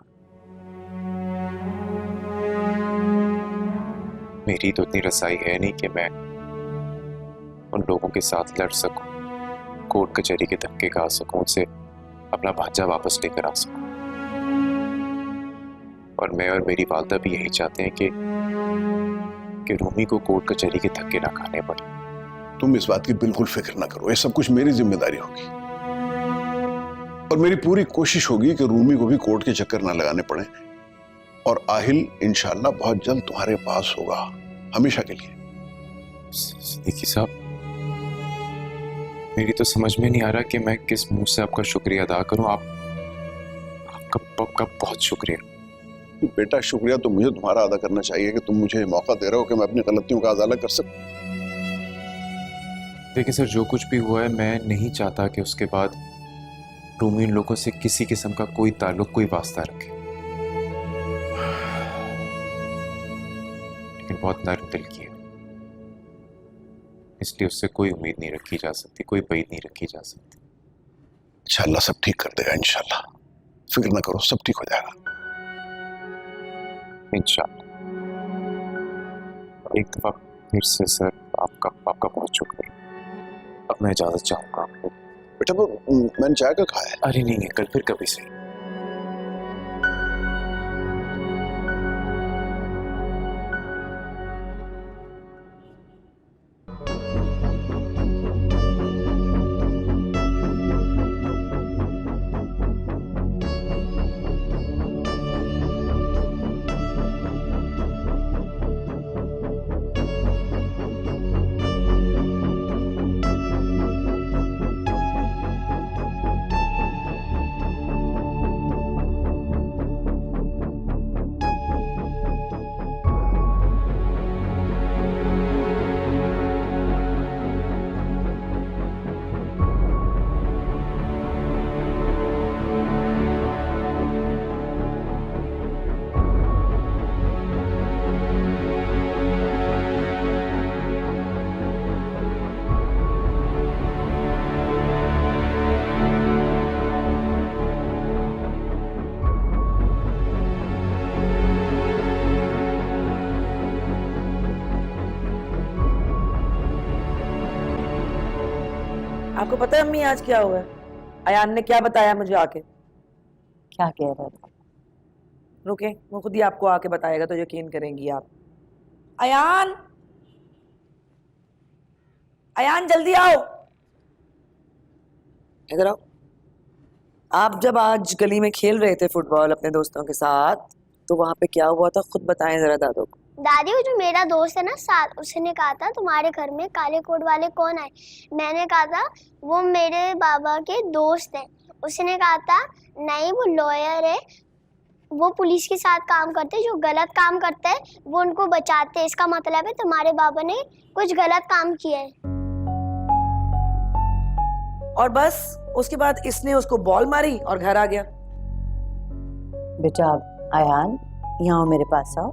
मेरी तो इतनी रसाई है नहीं कि मैं उन लोगों के साथ लड़ सकूं, कोर्ट कचहरी के धक्के खा सकूं, उनसे अपना भांजा वापस लेकर आ सकूं। और मैं और मेरी वालदा भी यही चाहते हैं कि रूमी को कोर्ट कचहरी के धक्के ना खाने पड़े। तुम इस बात की बिल्कुल फिक्र ना करो, ये सब कुछ मेरी जिम्मेदारी होगी और मेरी पूरी कोशिश होगी कि रूमी को भी कोर्ट के चक्कर ना लगाने पड़े और आहिल इंशाल्लाह बहुत जल्द तुम्हारे पास होगा, हमेशा के लिए। देखिए साहब, मेरी तो समझ में नहीं आ रहा कि मैं किस मुंह से आपका शुक्रिया अदा करूं। आपका बहुत शुक्रिया। बेटा, शुक्रिया तो मुझे तुम्हारा अदा करना चाहिए कि तुम मुझे मौका दे रहे हो कि मैं अपनी गलतियों का अजाला कर सकूं। देखिए सर, जो कुछ भी हुआ है, मैं नहीं चाहता कि उसके बाद रूमी इन लोगों से किसी किस्म का कोई ताल्लुक, कोई वास्ता रखे। लेकिन बहुत नर्म दिल की है, इसलिए उससे कोई उम्मीद नहीं रखी जा सकती, कोई उम्मीद नहीं रखी जा सकती। अच्छा, अल्लाह सब ठीक कर देगा इंशाल्लाह, फिक्र ना करो, सब ठीक हो जाएगा इंशाल्लाह। एक दफा फिर से सर आपका बहुत शुक्रिया। अब मैं इजाजत चाहूंगा। बेटा, वो मैंने चाय का खाया है। अरे नहीं, कल फिर कभी से। आपको पता है अम्मी आज क्या हुआ है? अयान ने क्या बताया मुझे आके? क्या कह रहा था? रुके, वो खुद ही आपको आके बताएगा तो यकीन करेंगी आप। अयान, अयान जल्दी आओ, इधर आओ। आप जब आज गली में खेल रहे थे फुटबॉल अपने दोस्तों के साथ, तो वहां पे क्या हुआ था खुद बताएं जरा दादू को। दादी, वो जो मेरा दोस्त है ना साथ, उसने कहा था तुम्हारे घर में काले कोट वाले कौन आए। मैंने कहा था वो मेरे बाबा के दोस्त हैं। उसने कहा था नहीं, वो लॉयर है, वो पुलिस के साथ काम करते हैं, जो गलत काम करते हैं वो उनको बचाते हैं। इसका मतलब है तुम्हारे बाबा ने कुछ गलत काम किया है। और बस उसके बाद इसने उसको बॉल मारी और घर आ गया। बेटा अयान, यहाँ आओ, मेरे पास आओ।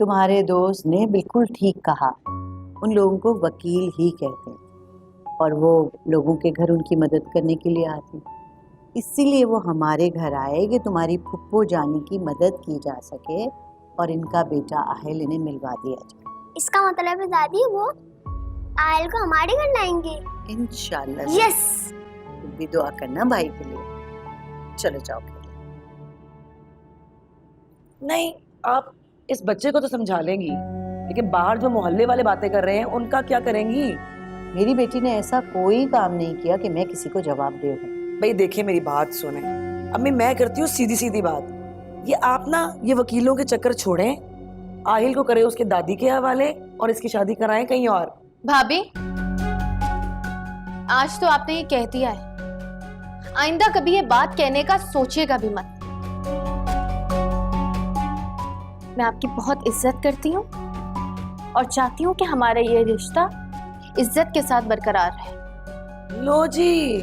तुम्हारे दोस्त ने बिल्कुल ठीक कहा। उन लोगों को वकील ही कहते हैं और वो लोगों के घर उनकी मदद करने के लिए आते हैं। इसीलिए वो हमारे घर आए कि तुम्हारी फुप्पो जानी की मदद की जा सके और इनका बेटा आहिल इन्हें मिलवा दिया जाए। इसका मतलब है दादी वो आयल को हमारे घर लाएंगे इंशाल्लाह। यस। तुम भी दुआ करना भाई के लिए। चलो जाओ। नहीं, आप इस बच्चे को तो समझा लेंगी, लेकिन बाहर जो मोहल्ले वाले बातें कर रहे हैं उनका क्या करेंगी? मेरी बेटी ने ऐसा कोई काम नहीं किया कि मैं किसी को जवाब दे दूं। भाई देखिए, मेरी बात सुने अम्मी, मैं करती हूँ सीधी सीधी बात। ये आप ना ये वकीलों के चक्कर छोड़ें, आहिल को करे उसके दादी के हवाले और इसकी शादी कराएं कहीं और। भाभी, आज तो आपने ये कह दिया है, आइंदा कभी ये बात कहने का सोचिएगा भी मत। मैं आपकी बहुत इज्जत करती हूँ और चाहती हूँ कि हमारा ये रिश्ता इज्जत के साथ बरकरार रहे। लो जी,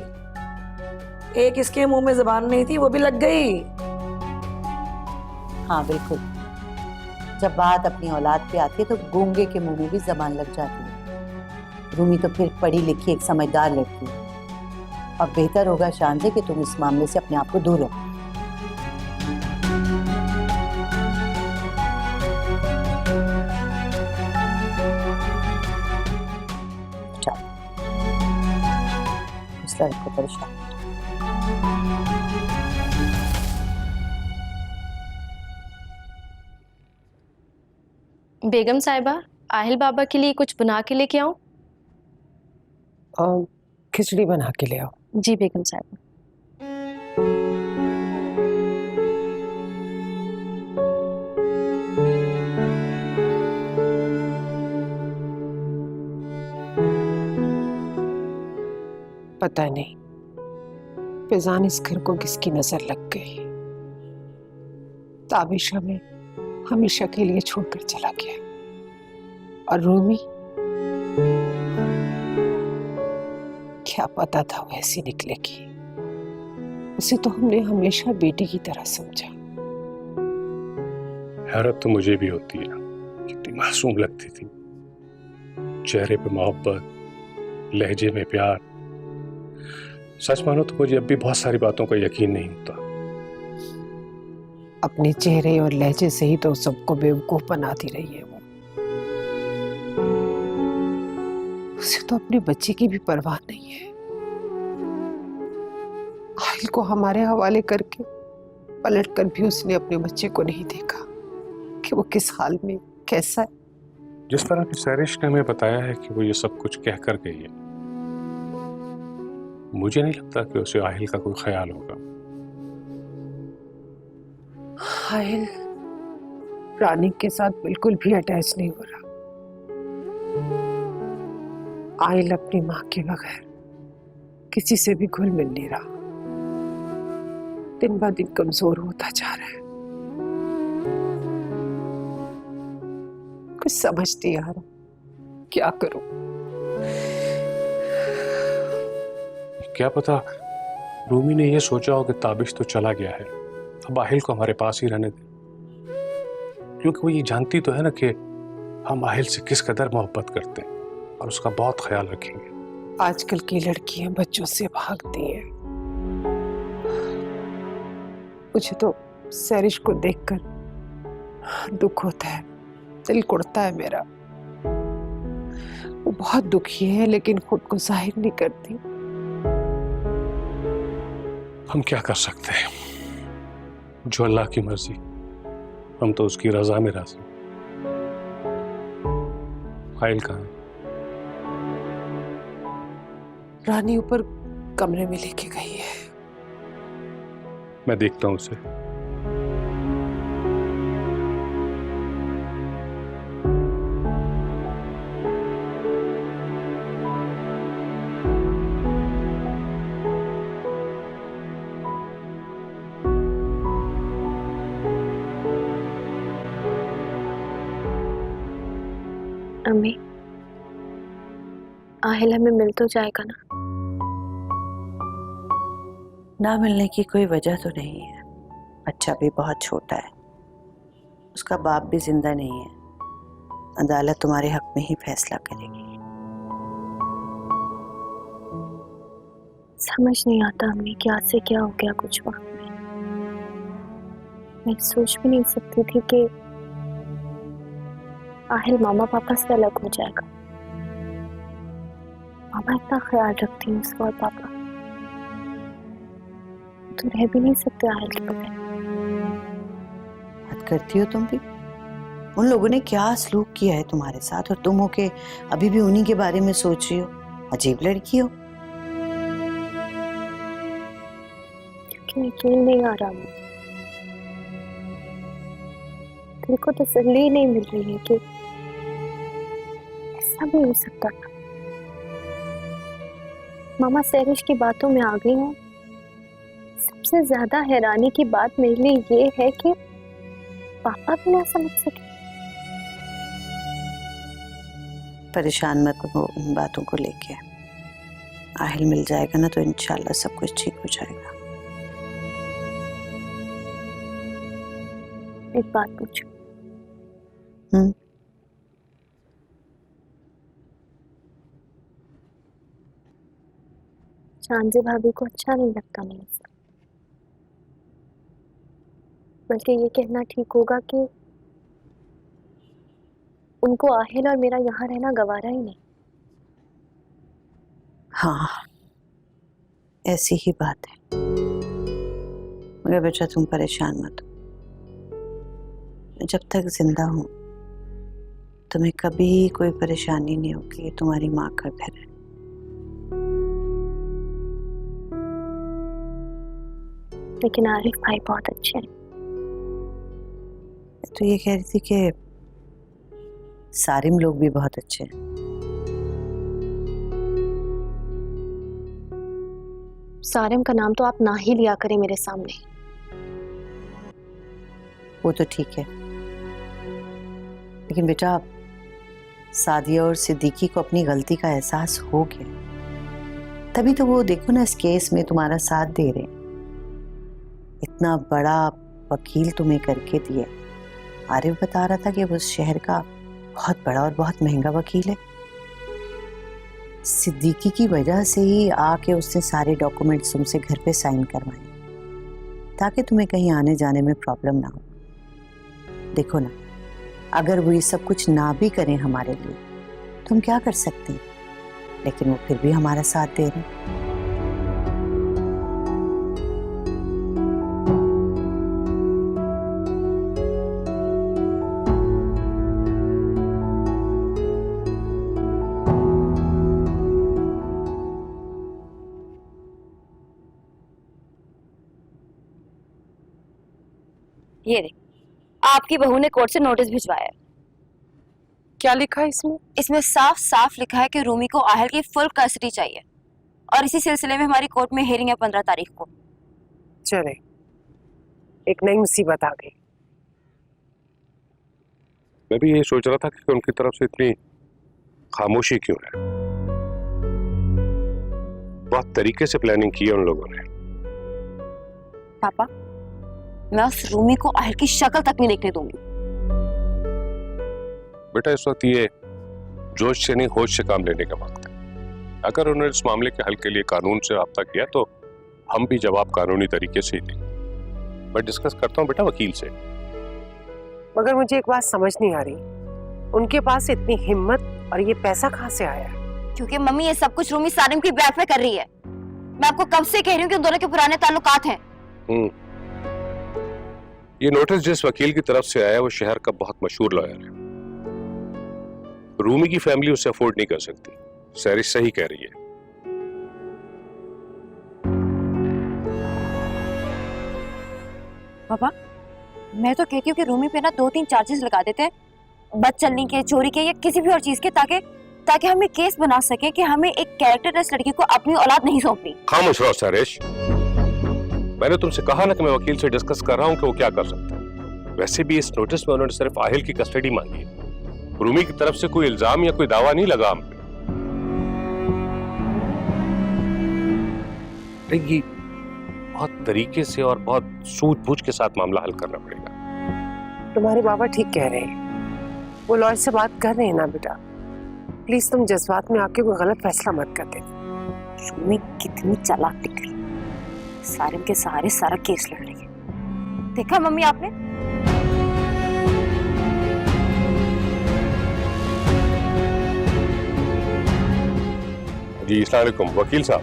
एक इसके मुंह में जुबान नहीं थी, वो भी लग गई। हाँ बिल्कुल, जब बात अपनी औलाद पे आती है तो गूंगे के मुंह में भी जबान लग जाती है। रूमी तो फिर पढ़ी लिखी एक समझदार लड़की है। अब बेहतर होगा शांति कि तुम इस मामले से अपने आप को दूर रखो। इस लड़के को परेशान। बेगम साहिबा, आहिल बाबा के लिए कुछ बना के लेके आऊं? खिचड़ी बना के ले आओ। जी बेगम साहिबा। पता नहीं फिजान इस घर को किसकी नजर लग गई। ताबिश हमें हमेशा के लिए छोड़कर चला गया और रूमी, क्या पता था वो ऐसी निकलेगी। उसे तो हमने हमेशा बेटी की तरह समझा। हैरत तो मुझे भी होती है, कितनी मासूम लगती थी, चेहरे पे मोहब्बत, लहजे में प्यार। सच मानो तो मुझे अब भी बहुत सारी बातों का यकीन नहीं होता। अपने चेहरे और लहजे से ही तो सबको बेवकूफ बनाती रही है वो। उसे तो अपने बच्चे की भी परवाह नहीं है। आहिल को हमारे हवाले करके पलट कर भी उसने अपने बच्चे को नहीं देखा कि वो किस हाल में कैसा है। जिस तरह की सैरिश ने हमें बताया है कि वो ये सब कुछ कह कर गई है, मुझे नहीं लगता कि उसे आहिल का कोई ख्याल होगा। आहिल रानी के साथ बिल्कुल भी अटैच नहीं हो रहा। आहिल अपनी माँ के बगैर किसी से भी घुल मिल नहीं रहा, दिन ब दिन कमजोर होता जा रहा है। कुछ समझ नहीं आ रहा, क्या करूं? क्या पता रूमी ने ये सोचा हो कि ताबिश तो चला गया है, अब आहिल को हमारे पास ही रहने दे, क्योंकि वो ये जानती तो है ना कि हम आहिल से किस कदर मोहब्बत करते हैं और उसका बहुत ख्याल रखेंगे। आजकल की लड़कियां बच्चों से भागती हैं। मुझे तो सैरिश को देखकर दुख होता है दिल कुड़ता है मेरा। वो बहुत दुखी है लेकिन खुद को जाहिर नहीं करती। हम क्या कर सकते हैं, जो अल्लाह की मर्जी, हम तो उसकी रजा में राजी। आहिल कहाँ है? रानी ऊपर कमरे में लेके गई है। मैं देखता हूँ उसे। अम्मी, आहिल हमें मिल तो जाएगा ना? ना मिलने की कोई वजह तो नहीं है। बच्चा भी बहुत छोटा है, उसका बाप भी जिंदा नहीं है। अदालत तुम्हारे हक में ही फैसला करेगी। समझ नहीं आता अम्मी, क्या से क्या हो गया कुछ वक्त में। मैं सोच भी नहीं सकती थी कि आहिल मामा पापा से अलग हो जाएगा। मामा इतना ख्याल रखती है उसका और पापा तो रह भी नहीं सकते आहिल के बगैर। हद करती हो तुम भी। उन लोगों ने क्या सलूक किया है तुम्हारे साथ, और तुम हो के अभी भी उन्हीं के बारे में सोच रही हो। अजीब लड़की हो। क्योंकि यकीन नहीं आ रहा, दिल को तसल्ली नहीं मिल रही है कि ऐसा भी हो सकता था। मामा सैरिश की बातों में आ गई हूँ। सबसे ज्यादा हैरानी की बात मेरे लिए ये है कि पापा भी ना समझ सके। परेशान मत हो इन बातों को लेके। आहिल मिल जाएगा ना तो इंशाल्लाह सब कुछ ठीक हो जाएगा। एक बात पूछो। चांदी भाभी को अच्छा नहीं लगता मेरे से, बल्कि ये कहना ठीक होगा कि उनको आहिल और मेरा यहाँ रहना गवारा ही नहीं। हाँ, ऐसी ही बात है। मगर बेटा तुम परेशान मत हो। जब तक जिंदा हूं तुम्हें कभी कोई परेशानी नहीं होगी। ये तुम्हारी माँ का घर है। लेकिन आरिफ भाई बहुत अच्छे हैं। तो ये कह रही थी कि सारिम लोग भी बहुत अच्छे हैं। सारिम का नाम तो आप ना ही लिया करें मेरे सामने। वो तो ठीक है, लेकिन बेटा सादिया और सिद्दीकी को अपनी गलती का एहसास हो गया, तभी तो वो देखो ना इस केस में तुम्हारा साथ दे रहे हैं। इतना बड़ा वकील तुम्हें करके दिया। आरिफ बता रहा था कि वो उस शहर का बहुत बड़ा और बहुत महंगा वकील है। सिद्दीकी की वजह से ही आके उसने सारे डॉक्यूमेंट्स तुमसे घर पे साइन करवाए, ताकि तुम्हें कहीं आने जाने में प्रॉब्लम ना हो। देखो ना, अगर वो ये सब कुछ ना भी करें हमारे लिए तो हम क्या कर सकते हैं, लेकिन वो फिर भी हमारा साथ दे रहे हैं। ये देख, आपकी बहू ने कोर्ट से नोटिस भिजवाया है। क्या लिखा है इसमें? इसमें साफ साफ लिखा है कि रूमी को आहिल की फुल कस्टडी चाहिए, और इसी सिलसिले में हमारी कोर्ट में हियरिंग है 15 तारीख को। चले, एक नई मुसीबत आ गई। मैं भी यही सोच रहा था कि उनकी तरफ से इतनी खामोशी क्यों है। बहुत तरीके से प्लानिंग की है उन लोगों ने। पापा, मैं उस रूमी को आहिल की शक्ल तक नहीं देखने दूंगी। बेटा, इस वक्त ये जोश से नहीं होश से काम लेने का वक्त है। अगर उन्होंने इस मामले के हल के लिए कानून से राब्ता किया तो हम भी जवाब कानूनी तरीके से ही देंगे। मैं डिस्कस करता हूँ बेटा वकील से। मगर मुझे एक बात समझ नहीं आ रही, उनके पास इतनी हिम्मत और ये पैसा कहाँ से आया? क्योंकि मम्मी ये सब कुछ रूमी सारिम की बेवफाई में कर रही है। मैं आपको कब से कह रही हूँ कि उन दोनों के पुराने ताल्लुकात हैं। ये नोटिस जिस वकील की तरफ से आया वो शहर का बहुत मशहूर लॉयर है। रूमी की फैमिली उसे अफोर्ड नहीं कर सकती। सैरिश सही कह रही है। पापा, मैं तो कहती हूँ कि रूमी पे ना 2-3 चार्जेस लगा देते हैं, बद चलने के, चोरी के या किसी भी और चीज के, ताकि हम एक केस बना सके कि हमें एक कैरेक्टरलेस लड़की को अपनी औलाद नहीं सौंपनी। खामोश रहो सैरिश। मैंने तुमसे कहा ना कि मैं वकील से डिस्कस कर रहा हूँ कि वो क्या कर सकता है। वैसे भी इस नोटिस में उन्होंने सिर्फ आहिल की कस्टडी मांगी है। रूमी की तरफ से कोई इल्जाम या कोई दावा नहीं लगा हम पे। ये बहुत तरीके से और बहुत सूझबूझ के साथ मामला हल करना पड़ेगा। तुम्हारे बाबा ठीक कह रहे हैं, वो लॉयर से बात कर रहे हैं ना बेटा। प्लीज तुम जज्बात में आके कोई गलत फैसला मत कर देना। रूमी कितनी चालाक निकली, सारिम के सहारे सारा केस लड़ रही है। देखा मम्मी आपने? जी अस्सलाम वालेकुम वकील साहब।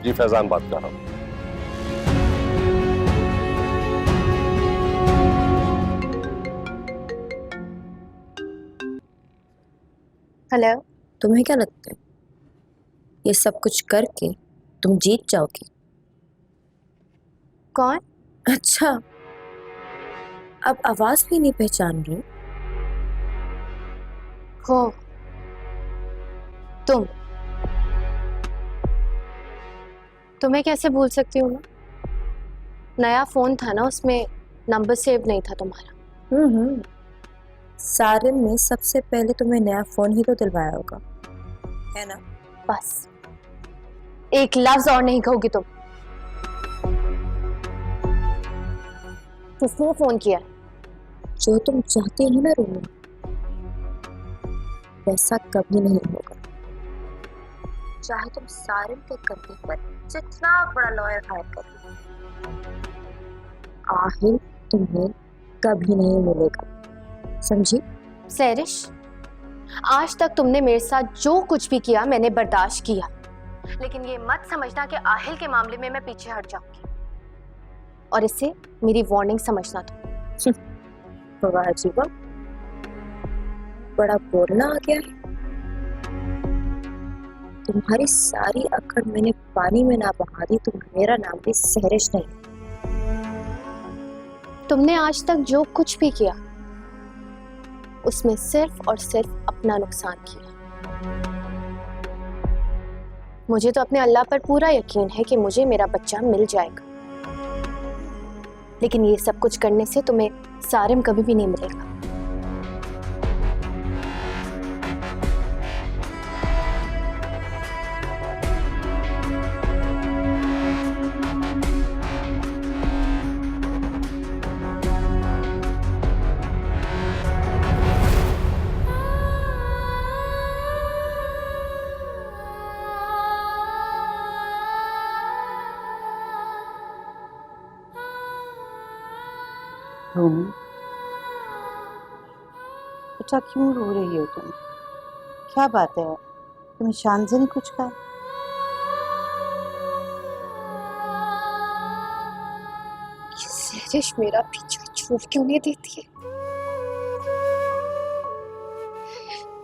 जी फैजान बात कर रहा हूँ। हेलो। तुम्हें क्या लगता है ये सब कुछ करके तुम जीत जाओगी? कौन? अच्छा, अब आवाज भी नहीं पहचान रहे हो? तुम्हें कैसे भूल सकती हूँ मैं? नया फोन था ना, उसमें नंबर सेव नहीं था तुम्हारा। सारिम ने सबसे पहले तुम्हें नया फोन ही तो दिलवाया होगा, है ना? बस एक लफ्ज और नहीं कहोगी तुम। किसने फोन किया? जो तुम चाहती हो ना रूमी, वैसा कभी नहीं होगा। चाहे तुम सारिम के कंधे पर जितना बड़ा लॉयर हायर कर लो, आहिल तुम्हें कभी नहीं मिलेगा, समझी? सैरिश, आज तक तुमने मेरे साथ जो कुछ भी किया मैंने बर्दाश्त किया, लेकिन ये मत समझना कि आहिल के मामले में मैं पीछे हट जाऊंगी। और इसे मेरी वार्निंग समझना तुम। वाह जी वाह, बड़ा बोलना आ गया है। तुम्हारी सारी अकड़ मैंने पानी में ना बहा दी तो मेरा नाम भी सहरिश नहीं। तुमने आज तक जो कुछ भी किया उसमें सिर्फ और सिर्फ अपना नुकसान किया। मुझे तो अपने अल्लाह पर पूरा यकीन है कि मुझे मेरा बच्चा मिल जाएगा, लेकिन ये सब कुछ करने से तुम्हें सारिम कभी भी नहीं मिलेगा। रूमी, बेटा क्यों रो रही हो तुम? क्या बात है? तुम्हें शान से नहीं कुछ कहा? सहरिश मेरा पीछा छोड़ क्यों नहीं देती है?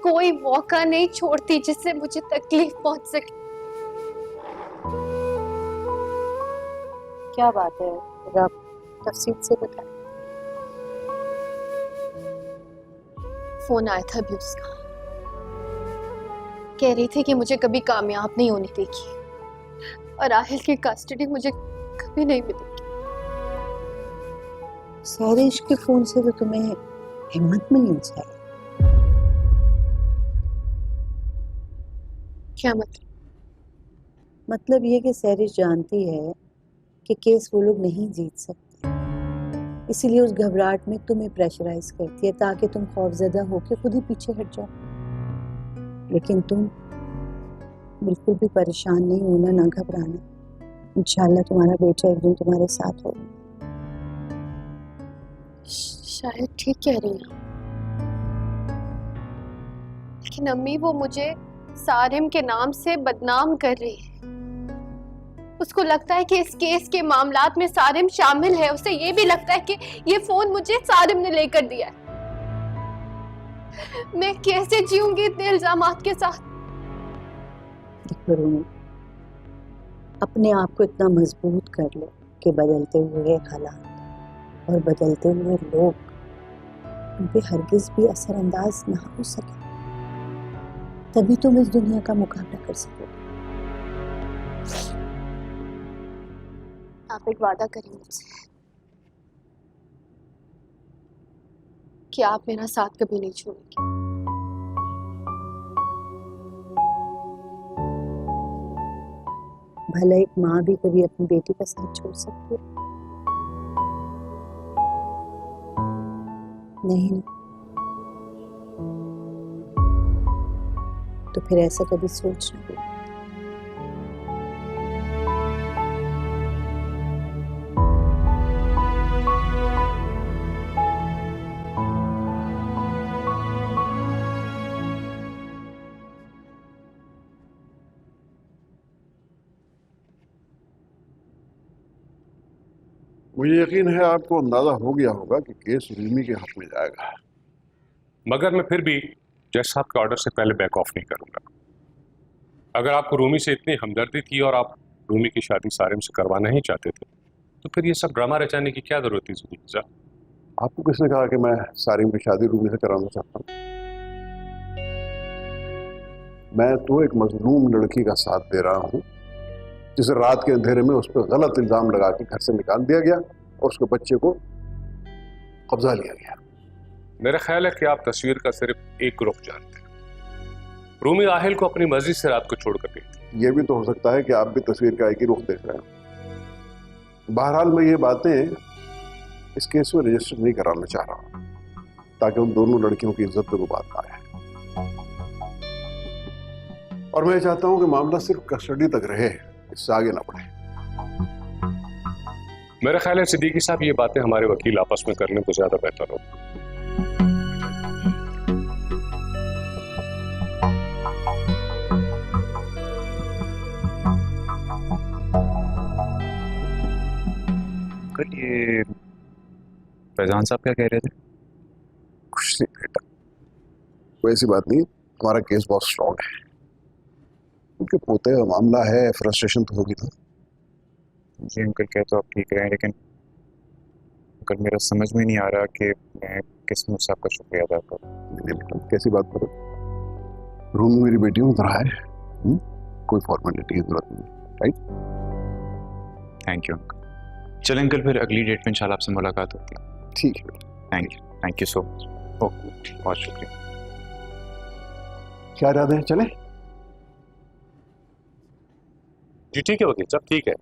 कोई मौका नहीं छोड़ती जिससे मुझे तकलीफ पहुंच सके। क्या बात है? रब तफसील से बता। फोन आया था अभी उसका, कह रही थी कि मुझे कभी कामयाब नहीं होने देगी और आहिल की कस्टडी मुझे कभी नहीं मिलेगी। सहरिश के फोन से तो तुम्हें हिम्मत मिलनी चाहिए। क्या मतलब? मतलब ये कि सहरिश जानती है कि केस वो लोग नहीं जीत सकते, इसीलिए उस घबराहट में तुम्हें प्रेशराइज करती है ताकि तुम खौफजदा होकर खुद ही पीछे हट जाओ। लेकिन तुम बिल्कुल भी परेशान नहीं होना, ना घबराना। इंशाल्लाह तुम्हारा बेटा एक दिन तुम्हारे साथ होगा। शायद ठीक कह रही है। लेकिन अम्मी वो मुझे सारिम के नाम से बदनाम कर रही है। उसको लगता है कि इस केस के मामलात में सारिम शामिल है। उसे ये भी लगता है कि ये फोन मुझे सारिम ने लेकर दिया है। मैं कैसे जीऊंगी इतने इल्जामात के साथ? देखो रूमी, अपने आप को इतना मजबूत कर लो कि बदलते हुए हालात और बदलते हुए लोग उन पे हरगिज भी असरअंदाज ना हो सके, तभी तुम इस दुनिया का मुकाबला कर सकोगे। आप एक वादा करें मुझसे कि आप मेरा साथ कभी नहीं छोड़ेंगे। भला एक माँ भी कभी अपनी बेटी का साथ छोड़ सकती है? नहीं ना। तो फिर ऐसा कभी सोचना भी। मुझे यकीन है आपको अंदाजा हो गया होगा कि केस रूमी के हक में जाएगा, मगर मैं फिर भी जज साहब के ऑर्डर से पहले बैक ऑफ नहीं करूंगा। अगर आपको रूमी से इतनी हमदर्दी थी और आप रूमी की शादी सारिम से करवाना ही चाहते थे, तो फिर ये सब ड्रामा रचाने की क्या जरूरत थी सिद्दीकी साहब? आपको किसने कहा कि मैं सारिम की शादी रूमी से कराना चाहता हूँ? मैं तो एक मजलूम लड़की का साथ दे रहा हूँ जिसे रात के अंधेरे में उस पर गलत इल्जाम लगा के घर से निकाल दिया गया और उसके बच्चे को कब्जा लिया गया। मेरा ख्याल है कि आप तस्वीर का सिर्फ एक रुख जानते हैं। रूमी आहिल को अपनी मर्जी से रात को छोड़कर गई थी। यह भी तो हो सकता है कि आप भी तस्वीर का एक ही रुख देख रहे हैं। बहरहाल मैं ये बातें इस केस में रजिस्टर नहीं कराना चाह रहा हूँ ताकि उन दोनों लड़कियों की इज्जत पे बात ना आए, और मैं चाहता हूँ कि मामला सिर्फ कस्टडी तक रहे, इससे आगे ना बढ़े। मेरा ख्याल है सिद्दीकी साहब ये बातें हमारे वकील आपस में करने को ज्यादा बेहतर हो। कल ये फैजान साहब क्या कह रहे थे? कुछ नहीं बेटा, कोई ऐसी बात नहीं। हमारा केस बहुत स्ट्रॉन्ग है। उनके पोते का मामला है, फ्रस्ट्रेशन तो होगी ना। जी अंकल, कह तो आप ठीक रहे हैं, लेकिन अंकल मेरा समझ में नहीं आ रहा कि मैं किस मुझसे आपका शुक्रिया अदा करूं। नहीं बेटा, कैसी बात करो? रूमी मेरी बेटी की तरह है, कोई फॉर्मेलिटी की जरूरत नहीं, राइट? Thank you uncle. चलें अंकल, फिर अगली डेट में इंशाल्लाह आपसे मुलाकात होती है। ठीक है, thank you so much. Okay, बहुत शुक्रिया। क्या इरादे हैं, चले? जी ठीक है वकील साहब, ठीक है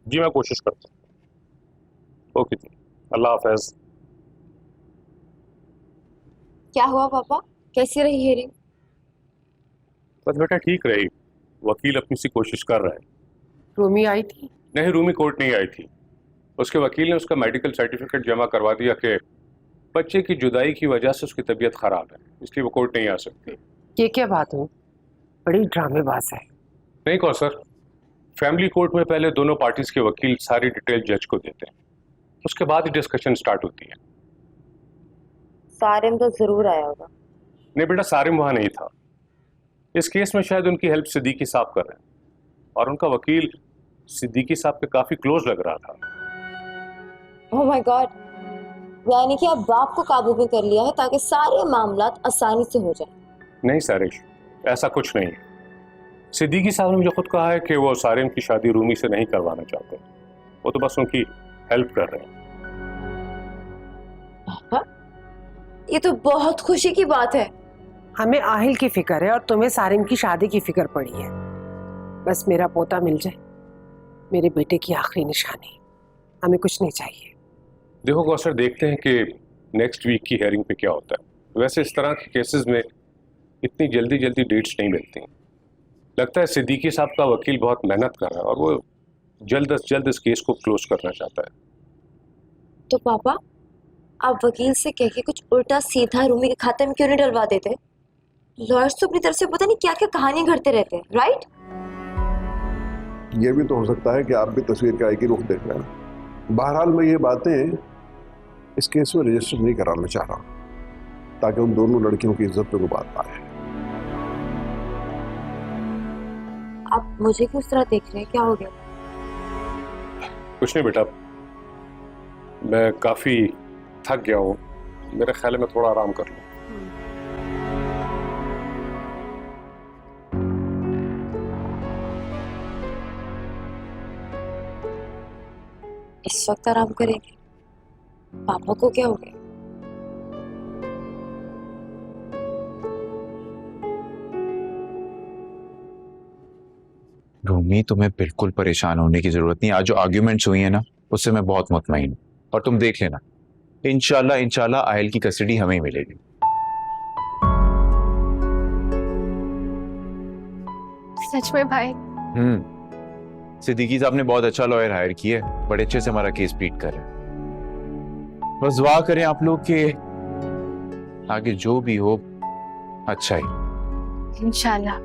जी, मैं कोशिश करता हूँ। ओके जी, अल्लाह हाफिज। क्या हुआ पापा, कैसी रही हियरिंग? बस बेटा ठीक रही, वकील अपनी सी कोशिश कर रहा है। रूमी आई थी? नहीं, रूमी कोर्ट नहीं आई थी। उसके वकील ने उसका मेडिकल सर्टिफिकेट जमा करवा दिया कि बच्चे की जुदाई की वजह से उसकी तबीयत खराब है, इसलिए वो कोर्ट नहीं आ सकती। ये क्या बात हुई? बड़ी ड्रामेबाज है। नहीं कौन सर, फैमिली कोर्ट में पहले दोनों पार्टीज के वकील सारी डिटेल जज को देते हैं, उसके बाद ही डिस्कशन स्टार्ट होती है। सारिम तो जरूर आया होगा। नहीं बेटा, सारिम वहां नहीं था। इस केस में शायद उनकी हेल्प सिद्दीकी साहब कर रहे हैं, और उनका वकील सिद्दीकी साहब के काफी क्लोज लग रहा था। ओह माय गॉड, यानी कि आप बाप को काबू में कर लिया है ताकि सारे मामलात आसानी से हो जाए। नहीं सारिश, ऐसा कुछ नहीं है। सिद्दीकी साहब ने मुझे खुद कहा है कि वो सारिम की शादी रूमी से नहीं करवाना चाहते, वो तो बस उनकी हेल्प कर रहे हैं। पापा, ये तो बहुत खुशी की बात है। हमें आहिल की फिक्र है और तुम्हें सारिम की शादी की फिक्र पड़ी है। बस मेरा पोता मिल जाए, मेरे बेटे की आखिरी निशानी। हमें कुछ नहीं चाहिए। देखो कौसर, देखते हैं कि नेक्स्ट वीक की हेयरिंग पे क्या होता है। वैसे इस तरह के केसेस में इतनी जल्दी जल्दी डेट्स नहीं मिलती। लगता है सिद्दीकी साहब का वकील बहुत मेहनत कर रहा है और वो जल्द से जल्द इस केस को क्लोज करना चाहता है। तो पापा, आप वकील से कह के कुछ उल्टा सीधा रूमी के खाते में क्यों नहीं डलवा देते? लॉयर्स तो अपनी तरफ से पता नहीं क्या क्या कहानियां घड़ते रहते हैं, राइट? ये भी तो हो सकता है कि आप भी तस्वीर का एक ही रुख देख रहे हैं। बहरहाल मैं ये बातें इस केस में रजिस्टर नहीं कराना चाह रहा, ताकि उन दोनों लड़कियों की इज्जत पे कोई बात आए। आप मुझे क्यों उस तरह देख रहे हैं, क्या हो गया? कुछ नहीं बेटा, मैं काफी थक गया हूँ, मेरे ख्याल में थोड़ा आराम कर लूँ। इस वक्त आराम करेंगे? पापा को क्या हो गया? रूमी, तुम्हें बिल्कुल परेशान होने की जरूरत नहीं। आज जो आर्ग्यूमेंट्स हुई है ना, उससे मैं बहुत मुतमईन हूँ। और तुम देख लेना, इंशाल्लाह इंशाल्लाह आयल की कस्टडी हमें ही मिलेगी। सच में भाई? सिद्दीकी साहब ने बहुत अच्छा लॉयर हायर किया है, बड़े अच्छे से हमारा केस प्लीड कर रहे हैं। बस दुआ करें आप लोग के आगे जो भी हो अच्छा ही। इंशाल्लाह।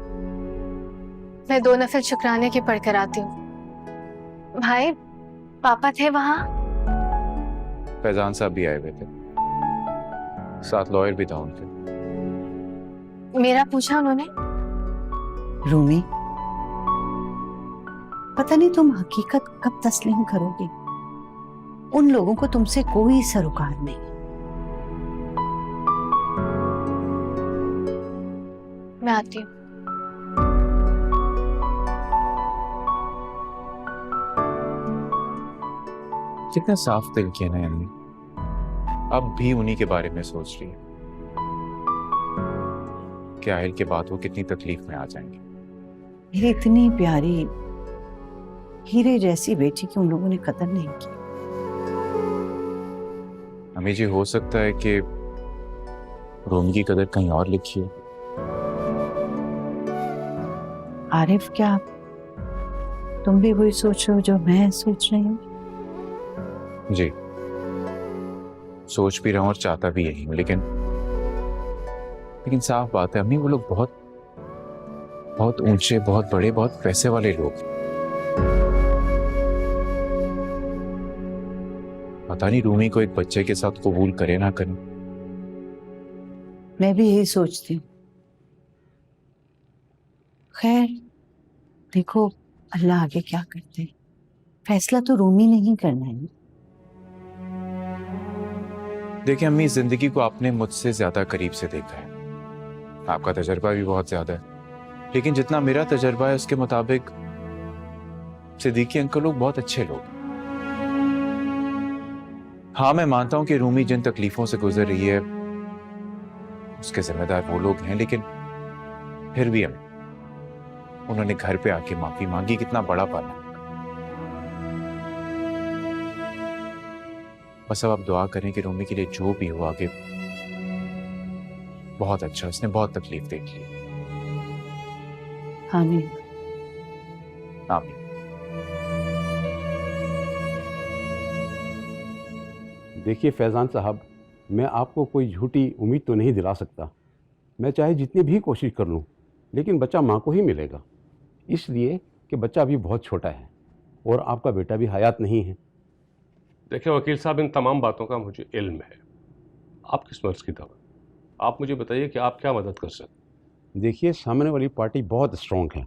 मैं 2 नफल शुक्राने की पढ़कर आती हूँ। भाई, पापा थे वहां? फैजान साहब भी आए हुए थे, साथ लॉयर भी था उनके। मेरा पूछा उन्होंने? रूमी, पता नहीं तुम हकीकत कब तस्लीम करोगी। उन लोगों को तुमसे कोई सरोकार नहीं। मैं आती हूँ। कितना साफ दिल किया ना अम्मी, अब भी उन्हीं के बारे में सोच रही है कि आहिल के बाद वो कितनी तकलीफ में आ जाएंगे। मेरी इतनी प्यारी हीरे जैसी बेटी की उन लोगों ने कदर नहीं की। अम्मी जी, हो सकता है कि रूमी की कदर कहीं और लिखी है। आरिफ, क्या तुम भी वही सोच रहे हो जो मैं सोच रही हूँ? जी, सोच भी रहा हूँ और चाहता भी यही हूँ, लेकिन साफ बात है अम्मी, वो लोग बहुत बहुत ऊंचे, बहुत बड़े, बहुत पैसे वाले लोग। पता नहीं रूमी को एक बच्चे के साथ कबूल करे ना करे। मैं भी यही सोचती हूँ। खैर, देखो अल्लाह आगे क्या करते हैं, फैसला तो रूमी ने ही करना है। देखिए अम्मी, जिंदगी को आपने मुझसे ज्यादा करीब से देखा है, आपका तजर्बा भी बहुत ज्यादा है, लेकिन जितना मेरा तजर्बा है उसके मुताबिक सिद्दीकी अंकल लोग बहुत अच्छे लोग। हाँ, मैं मानता हूं कि रूमी जिन तकलीफों से गुजर रही है उसके जिम्मेदार वो लोग हैं, लेकिन फिर भी उन्होंने घर पे आके माफी मांगी, कितना बड़ा पाना। बस अब आप दुआ करें कि रूमी के लिए जो भी हो आगे बहुत अच्छा, उसने बहुत तकलीफ देख ली। आमीन। आमीन। देखिए फैजान साहब, मैं आपको कोई झूठी उम्मीद तो नहीं दिला सकता। मैं चाहे जितनी भी कोशिश कर लूं, लेकिन बच्चा मां को ही मिलेगा, इसलिए कि बच्चा अभी बहुत छोटा है और आपका बेटा भी हयात नहीं है। देखिए वकील साहब, इन तमाम बातों का मुझे इल्म है। आप किस मर्ज की दवा, आप मुझे बताइए कि आप क्या मदद कर सकते। देखिए, सामने वाली पार्टी बहुत स्ट्रॉन्ग है,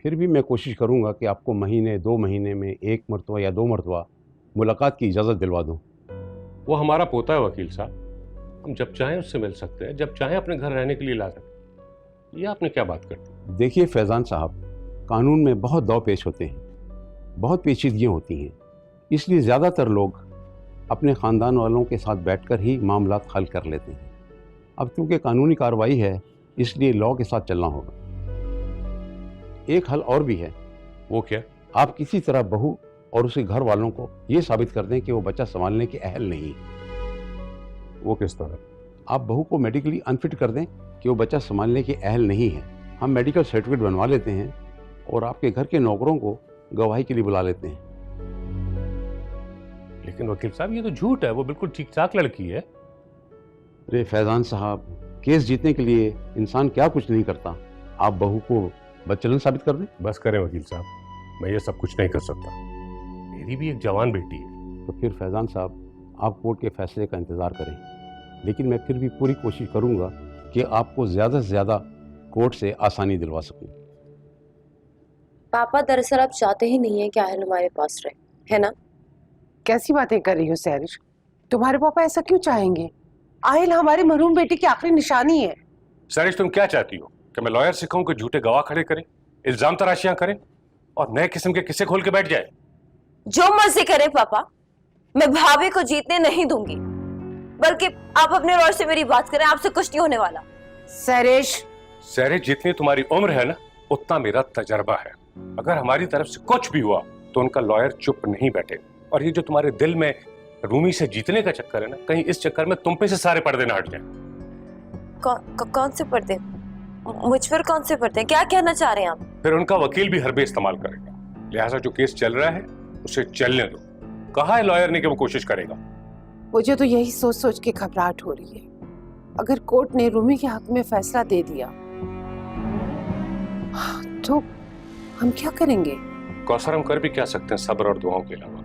फिर भी मैं कोशिश करूंगा कि आपको महीने 2 महीने में 1 मरतबा या 2 मरतबा मुलाकात की इजाज़त दिलवा दूं। वो हमारा पोता है वकील साहब, हम जब चाहें उससे मिल सकते हैं, जब चाहें अपने घर रहने के लिए ला सकते हैं। ये आपने क्या बात कर दी? देखिए फैजान साहब, कानून में बहुत दाव पेश होते हैं, बहुत पेचीदगियाँ होती हैं, इसलिए ज़्यादातर लोग अपने ख़ानदान वालों के साथ बैठकर ही मामलात हल कर लेते हैं। अब क्योंकि कानूनी कार्रवाई है, इसलिए लॉ के साथ चलना होगा। एक हल और भी है। वो क्या? आप किसी तरह बहू और उसके घर वालों को ये साबित कर दें कि वो बच्चा संभालने के अहल नहीं। वो किस तरह? आप बहू को मेडिकली अनफिट कर दें कि वो बच्चा संभालने के अहल नहीं है। हम मेडिकल सर्टिफिकेट बनवा लेते हैं और आपके घर के नौकरों को गवाही के लिए बुला लेते हैं। लेकिन वकील साहब, ये तो झूठ है, वो बिल्कुल ठीक ठाक लड़की है। अरे फैजान साहब, केस जीतने के लिए इंसान क्या कुछ नहीं करता, आप बहू को बदचलन साबित कर दें। बस करें वकील साहब, मैं ये सब कुछ नहीं कर सकता। मेरी भी एक जवान बेटी है। तो फिर फैजान साहब, आप कोर्ट के फैसले का इंतज़ार करें, लेकिन मैं फिर भी पूरी कोशिश करूंगा कि आपको ज़्यादा से ज़्यादा कोर्ट से आसानी दिलवा सकूं। पापा दरअसल आप चाहते ही नहीं है कि आहिल हमारे पास रहे, है ना? कैसी बातें कर रही हो सैरिश? तुम्हारे पापा ऐसा क्यों चाहेंगे? आहिल हमारी मरहूम बेटी की आखिरी निशानी है। सरिश, तुम क्या चाहती हो कि मैं लॉयर से कहूं कि झूठे गवाह खड़े करें, इल्जाम तराशियां करें और नए किस्म के किस्से खोल के बैठ जाए? जो मर्जी करे पापा, मैं भाभी को जीतने नहीं दूंगी। बल्कि आप अपने लॉयर से मेरी बात करें, आपसे कुछ नहीं होने वाला। सरिश, जितनी तुम्हारी उम्र है ना, उतना मेरा तजर्बा है। अगर हमारी तरफ से कुछ भी हुआ तो उनका लॉयर चुप नहीं बैठेगा। और ये जो तुम्हारे दिल में रूमी से जीतने का चक्कर है ना, कहीं इस चक्कर में तुम पे से सारे पर्दे ना हट जाए। कौन से पर्दे? मुझ पर कौन से पर्दे? क्या कहना चाह रहे हैं आप? फिर उनका वकील भी हरबे इस्तेमाल करेगा। लिहाजा जो केस चल रहा है उसे चलने दो। कहा है लॉयर ने कि वो कोशिश करेगा। मुझे तो यही सोच सोच के घबराहट हो रही है। अगर कोर्ट ने रूमी के हक में फैसला दे दिया तो हम क्या करेंगे? कौसर, हम कर भी क्या सकते हैं सब्र और दुआओं के अलावा?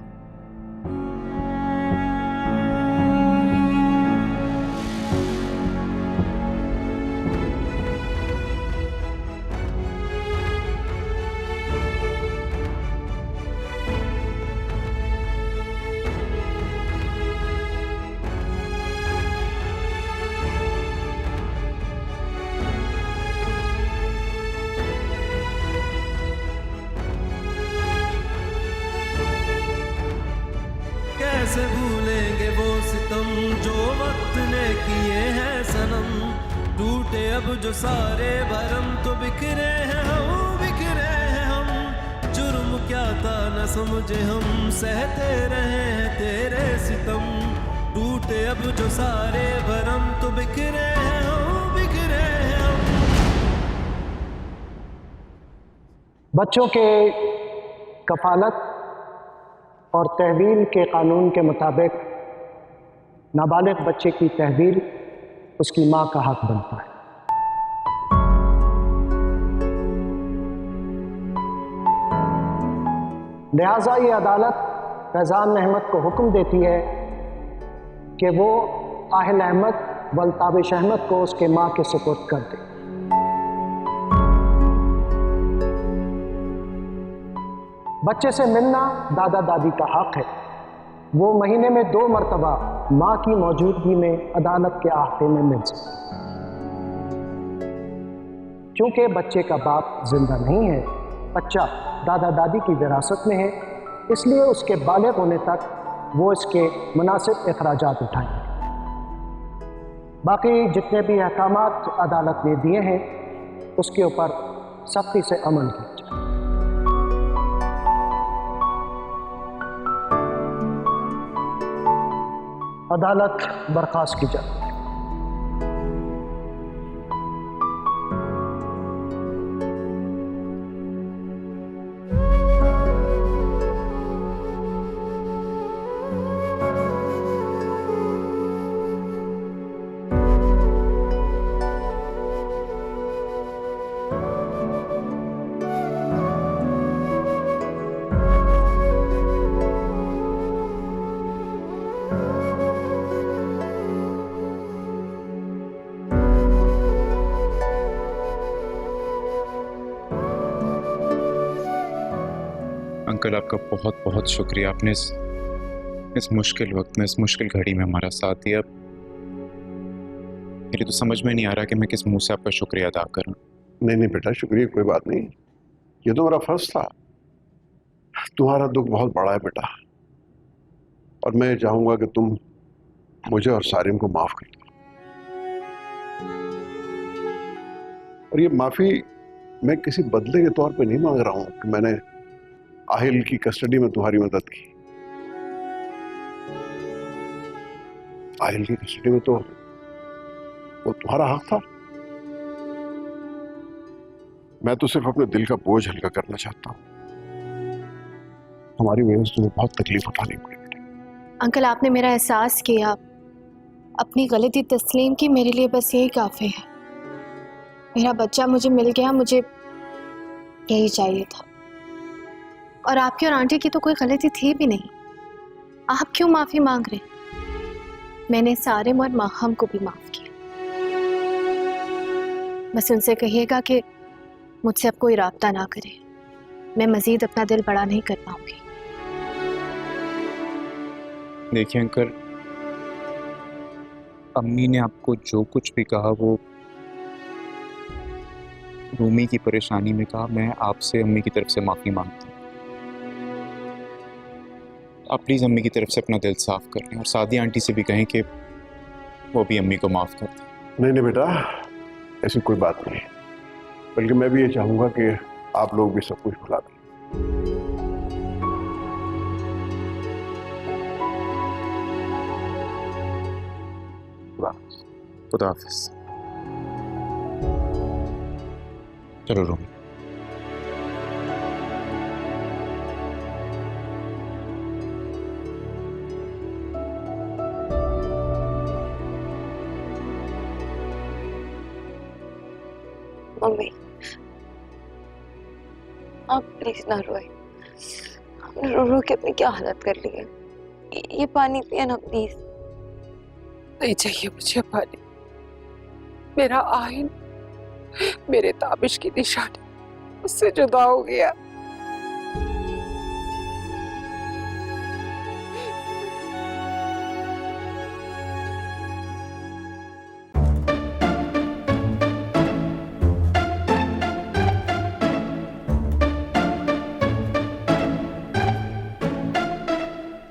कैसे भूलेंगे वो सितम जो वक्त ने किए हैं सनम। टूटे अब जो सारे भरम तो बिखरे हैं हम, बिखरे हैं हम। जुर्म क्या था न समझे हम, सहते रहे हैं तेरे सितम। टूटे अब जो सारे भरम तो बिखरे हैं हम, बिखरे हैं हम। बच्चों के कफालत और तहवील के कानून के मुताबिक नाबालिग बच्चे की तहवील उसकी माँ का हक बनता है। लिहाजा ये अदालत फैजान अहमद को हुक्म देती है कि वो आहिल अहमद व ताबिश अहमद को उसके माँ के सुपुर्द कर दे। बच्चे से मिलना दादा दादी का हक है। वो महीने में 2 मरतबा माँ की मौजूदगी में अदालत के अहाते में मिल सकते। क्योंकि बच्चे का बाप जिंदा नहीं है, बच्चा दादा दादी की विरासत में है, इसलिए उसके बालिग होने तक वो इसके मुनासिब अखराजात उठाएंगे। बाकी जितने भी अहकामात अदालत ने दिए हैं उसके ऊपर सख्ती से अमल किया जाए। अदालत बर्खास्त की जाती है। अंकल, आपका बहुत बहुत शुक्रिया। आपने इस मुश्किल वक्त में, इस मुश्किल घड़ी में हमारा साथ दिया। मेरी तो समझ में नहीं आ रहा कि मैं किस मुंह से आपका शुक्रिया अदा करूं। नहीं बेटा, शुक्रिया कोई बात नहीं, ये तो मेरा फर्ज था। तुम्हारा दुख बहुत बड़ा है बेटा, और मैं चाहूंगा कि तुम मुझे और सारिम को माफ कर दो। और ये माफी मैं किसी बदले के तौर पे नहीं मांग रहा हूं कि मैंने आहिल की कस्टडी में तुम्हारी मदद की। आहिल की कस्टडी में तो वो तुम्हारा हक था। मैं तो सिर्फ अपने दिल का बोझ हल्का करना चाहता हूँ। हमारी वजह से तुम्हें बहुत तकलीफ उठानी पड़ी। अंकल, आपने मेरा एहसास किया अपनी गलती तस्लीम की, मेरे लिए बस यही काफी है। मेरा बच्चा मुझे मिल गया, मुझे यही चाहिए था। और आपकी और आंटी की तो कोई गलती थी भी नहीं। आप क्यों माफी मांग रहे? मैंने सारिम और माहम को भी माफ किया। बस उनसे कहिएगा कि मुझसे अब कोई राब्ता ना करे। मैं मजीद अपना दिल बड़ा नहीं कर पाऊंगी। देखिए अंकल, अम्मी ने आपको जो कुछ भी कहा वो रूमी की परेशानी में कहा। मैं आपसे अम्मी की तरफ से माफ़ी मांगता हूँ। आप प्लीज़ अम्मी की तरफ से अपना दिल साफ कर लें और सादी आंटी से भी कहें कि वो भी अम्मी को माफ़ कर दें। नहीं बेटा, ऐसी कोई बात नहीं, बल्कि मैं भी ये चाहूँगा कि आप लोग भी सब कुछ भुला दें। खुदा हाफिज़। चलो रूमी। मम्मी, आप प्लीज ना रोए। हमने रो रो के अपनी क्या हालत कर ली है। ये पानी पिए ना प्लीज। नहीं चाहिए मुझे पानी। मेरा आहिल, मेरे ताबिश की निशानी उससे जुदा हो गया।